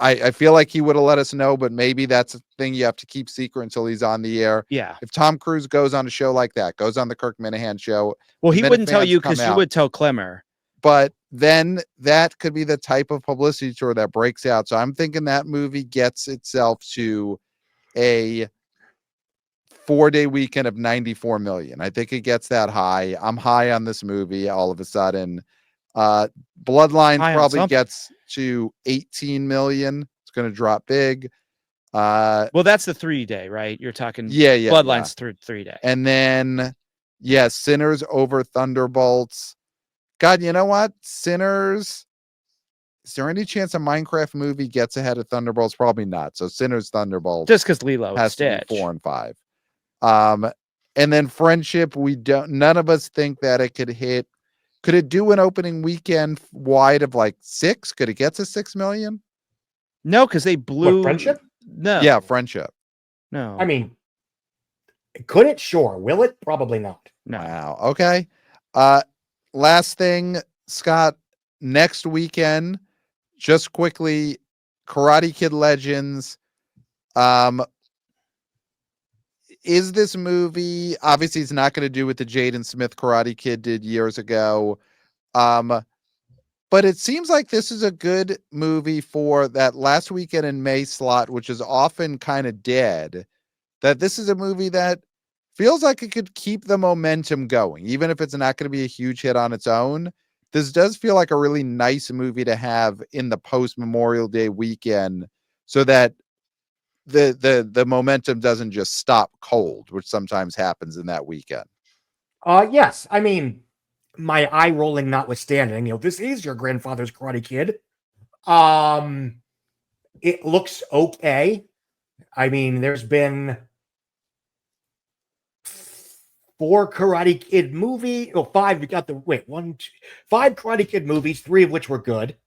I feel like he would have let us know, but maybe that's a thing you have to keep secret until he's on the air. Yeah. If Tom Cruise goes on a show like that, goes on the Kirk Minahan show, Well, the he minute wouldn't tell fans you come because you out- would tell Clemmer. But then that could be the type of publicity tour that breaks out. So I'm thinking that movie gets itself to a 4-day weekend of 94 million. I think it gets that high. I'm high on this movie all of a sudden. Bloodlines High on probably something. gets to 18 million. It's going to drop big. Well, that's the 3-day, right? You're talking Yeah. Bloodlines through 3-day. And then, yeah, Sinners over Thunderbolts. God, you know what? Sinners. Is there any chance a Minecraft movie gets ahead of Thunderbolts? Probably not. So Sinners, Thunderbolts Just because Lilo and has to Stitch. be 4 and 5. And then Friendship, none of us think that it could hit. Could it do an opening weekend wide of like 6? Could it get to 6 million? No, because they blew. What, Friendship? No. Yeah, Friendship. No. I mean, could it? Sure. Will it? Probably not. No. Wow. Okay. Last thing, Scott, next weekend, just quickly, Karate Kid Legends. Is this movie, obviously it's not going to do what the Jaden Smith Karate Kid did years ago. But it seems like this is a good movie for that last weekend in May slot, which is often kind of dead. That this is a movie that feels like it could keep the momentum going, even if it's not going to be a huge hit on its own. This does feel like a really nice movie to have in the post Memorial Day weekend, so that the momentum doesn't just stop cold, which sometimes happens in that weekend. Yes. I mean, my eye rolling notwithstanding, this is your grandfather's Karate Kid. It looks okay. I mean, there's been 4 Karate Kid movies. Oh, 5. You got 5 Karate Kid movies, 3 of which were good.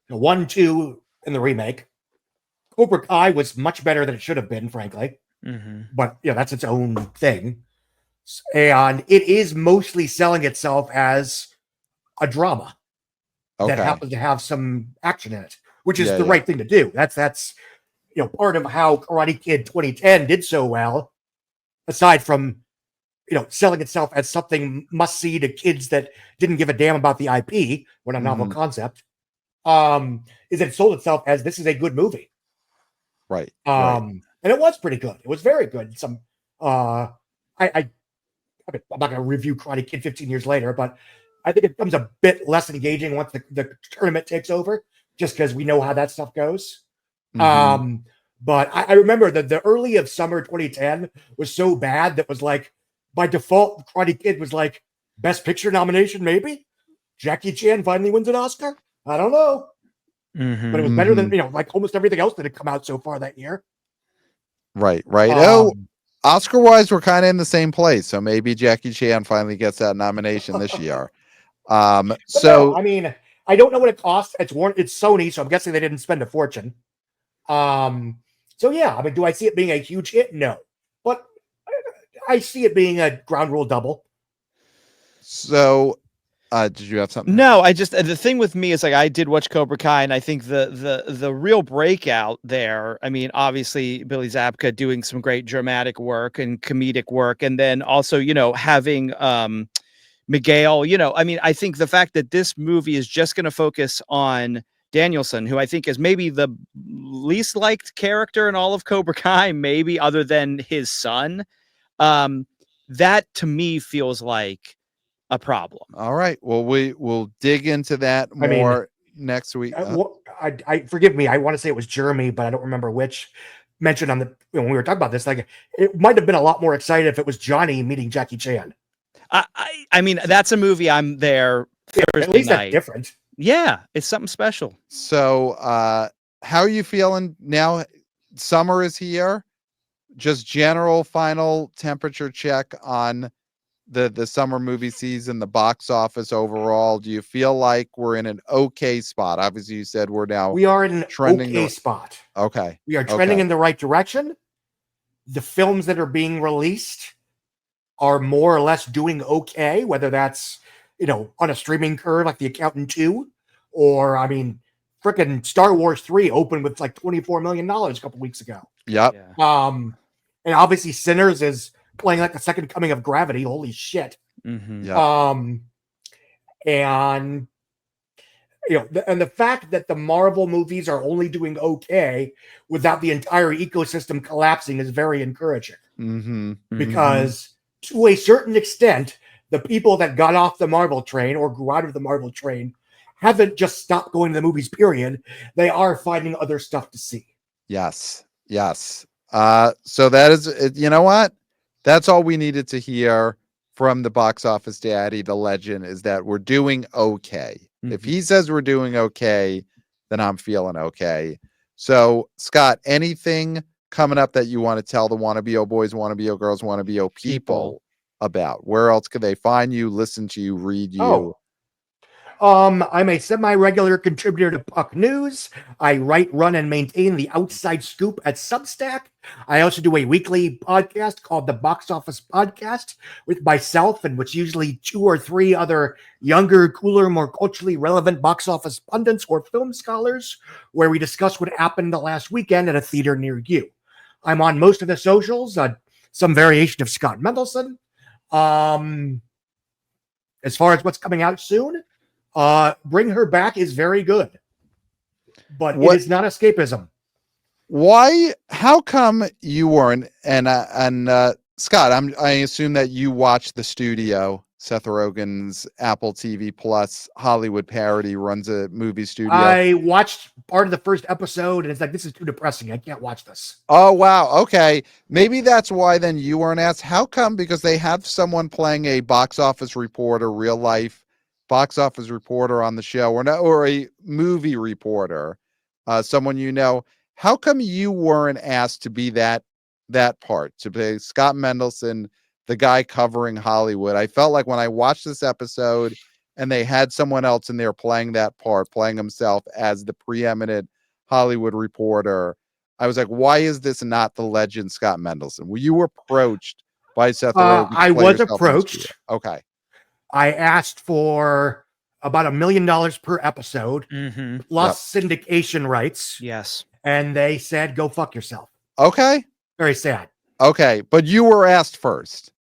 1, 2 in the remake. Cobra Kai was much better than it should have been, frankly. Mm-hmm. But that's its own thing. And it is mostly selling itself as a drama that happens to have some action in it, which is the right thing to do. That's part of how Karate Kid 2010 did so well, aside from selling itself as something must see to kids that didn't give a damn about the IP, what a novel concept, is that it sold itself as this is a good movie. Right. And it was pretty good. It was very good. I'm not going to review Karate Kid 15 years later, but I think it becomes a bit less engaging once the tournament takes over, just because we know how that stuff goes. Mm-hmm. But I remember that the early of summer 2010 was so bad that was like, by default, Karate Kid was like Best Picture nomination, maybe. Jackie Chan finally wins an Oscar. I don't know. Mm-hmm. But it was better than, like almost everything else that had come out so far that year. Right. Oscar-wise, we're kind of in the same place, so maybe Jackie Chan finally gets that nomination this year. No, I mean, I don't know what it costs. It's Sony, so I'm guessing they didn't spend a fortune. So yeah, I mean, do I see it being a huge hit? No, but I see it being a ground rule double. So, did you have something? No, I just the thing with me is like I did watch Cobra Kai, and I think the real breakout there. I mean, obviously Billy Zabka doing some great dramatic work and comedic work, and then also having Miguel. I mean, I think the fact that this movie is just going to focus on Danielson, who I think is maybe the least liked character in all of Cobra Kai, maybe other than his son. That to me feels like a problem. All right. Well, we'll dig into that more next week. I forgive me. I want to say it was Jeremy, but I don't remember which mentioned on the when we were talking about this. Like, it might have been a lot more excited if it was Johnny meeting Jackie Chan. I mean, that's a movie I'm there Thursday at least night. That's different. Yeah, it's something special. So, how are you feeling now? Summer is here. Just general final temperature check on the summer movie season, the box office overall. Do you feel like we're in an okay spot? Obviously, you said we are in an okay spot. Okay. We are trending in the right direction. The films that are being released are more or less doing okay, whether that's, on a streaming curve like The Accountant 2, or, I mean, freaking Star Wars 3 opened with like $24 million a couple weeks ago. Yep. Yeah. And obviously Sinners is playing like the second coming of Gravity. Holy shit. Mm-hmm. Yep. And and the fact that the Marvel movies are only doing okay without the entire ecosystem collapsing is very encouraging. Mm-hmm. Because to a certain extent, the people that got off the Marvel train or grew out of the Marvel train haven't just stopped going to the movies, period. They are finding other stuff to see. Yes. So that is, you know what? That's all we needed to hear from the box office daddy, the legend, is that we're doing okay. Mm-hmm. If he says we're doing okay, then I'm feeling okay. So, Scott, anything coming up that you want to tell the Wannabe Boys, Wannabe Girls, Wannabe people about? Where else could they find you, listen to you, read you? I'm a semi-regular contributor to Puck News. I write, run, and maintain the Outside Scoop at Substack. I also do a weekly podcast called the Box Office Podcast with myself and which usually 2 or 3 other younger, cooler, more culturally relevant box office pundits or film scholars, where we discuss what happened the last weekend at a theater near you. I'm on most of the socials, some variation of Scott Mendelson. As far as what's coming out soon, Bring Her Back is very good, but it is not escapism. Why? How come you weren't? And Scott, I assume that you watched The Studio, Seth Rogen's Apple TV Plus Hollywood parody, runs a movie studio. I watched part of the first episode, and it's like, this is too depressing. I can't watch this. Oh wow. Okay, maybe that's why then you weren't asked. How come? Because they have someone playing a box office reporter, real life box office reporter on the show, or a movie reporter, someone you know. How come you weren't asked to be that part, to be Scott Mendelson, the guy covering Hollywood? I felt like when I watched this episode and they had someone else in there playing that part, playing himself as the preeminent Hollywood reporter, I was like, why is this not the legend Scott Mendelson? Were you approached by Seth Rogen? I was approached. Okay. I asked for about $1 million per episode, plus syndication rights. Yes. And they said, go fuck yourself. Okay. Very sad. Okay. But you were asked first.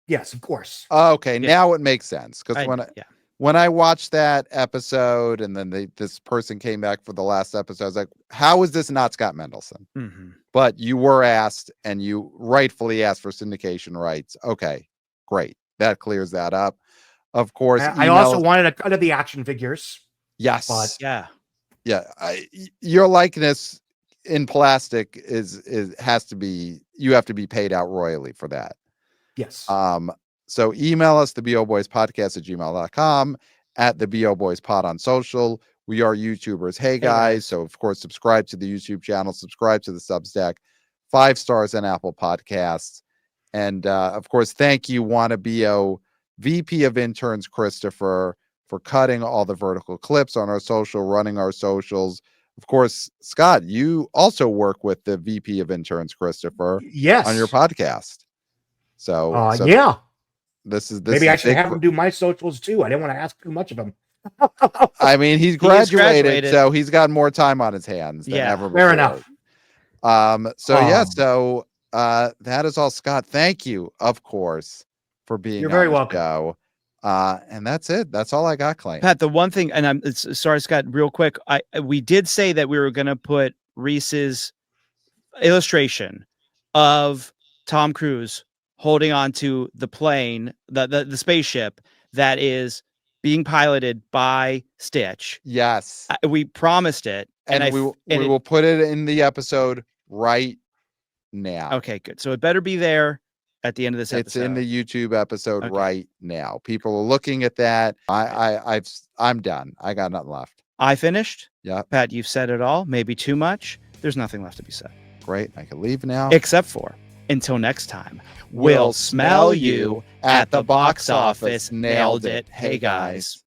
Yes, of course. Okay. Yeah. Now it makes sense. Because when I watched that episode and then this person came back for the last episode, I was like, how is this not Scott Mendelson? But you were asked, and you rightfully asked for syndication rights. Okay. Great. That clears that up. Of course, I also wanted a cut of the action figures. Yes, but your likeness in plastic has to be. You have to be paid out royally for that. Yes. So email us, theboboyspodcast@gmail.com, at theboboyspod on social. We are YouTubers. Hey guys. So of course, subscribe to the YouTube channel. Subscribe to the Substack. 5 stars on Apple Podcasts. And of course, thank you, Wannabe VP of Interns Christopher, for cutting all the vertical clips on our social, running our socials. Of course, Scott, you also work with the VP of Interns Christopher, on your podcast. So this is maybe I should have him do my socials too. I didn't want to ask too much of him. I mean, he's graduated, so he's got more time on his hands than ever before. Fair enough. So that is all, Scott. Thank you, of course, for being You're very on the welcome. show. And that's it. That's all I got, Clay. Pat, the one thing, and I'm sorry, Scott, real quick. We did say that we were going to put Reese's illustration of Tom Cruise holding on to the plane, the spaceship that is being piloted by Stitch. Yes. We promised it. And we will put it in the episode right now. Okay, good. So it better be there at the end of this episode. It's in the YouTube episode right now. People are looking at that. I'm done. I got nothing left. I finished. Yeah. Pat, you've said it all. Maybe too much. There's nothing left to be said. Great. I can leave now. Except for, until next time, we'll smell you at the box office. Nailed it. Hey, guys.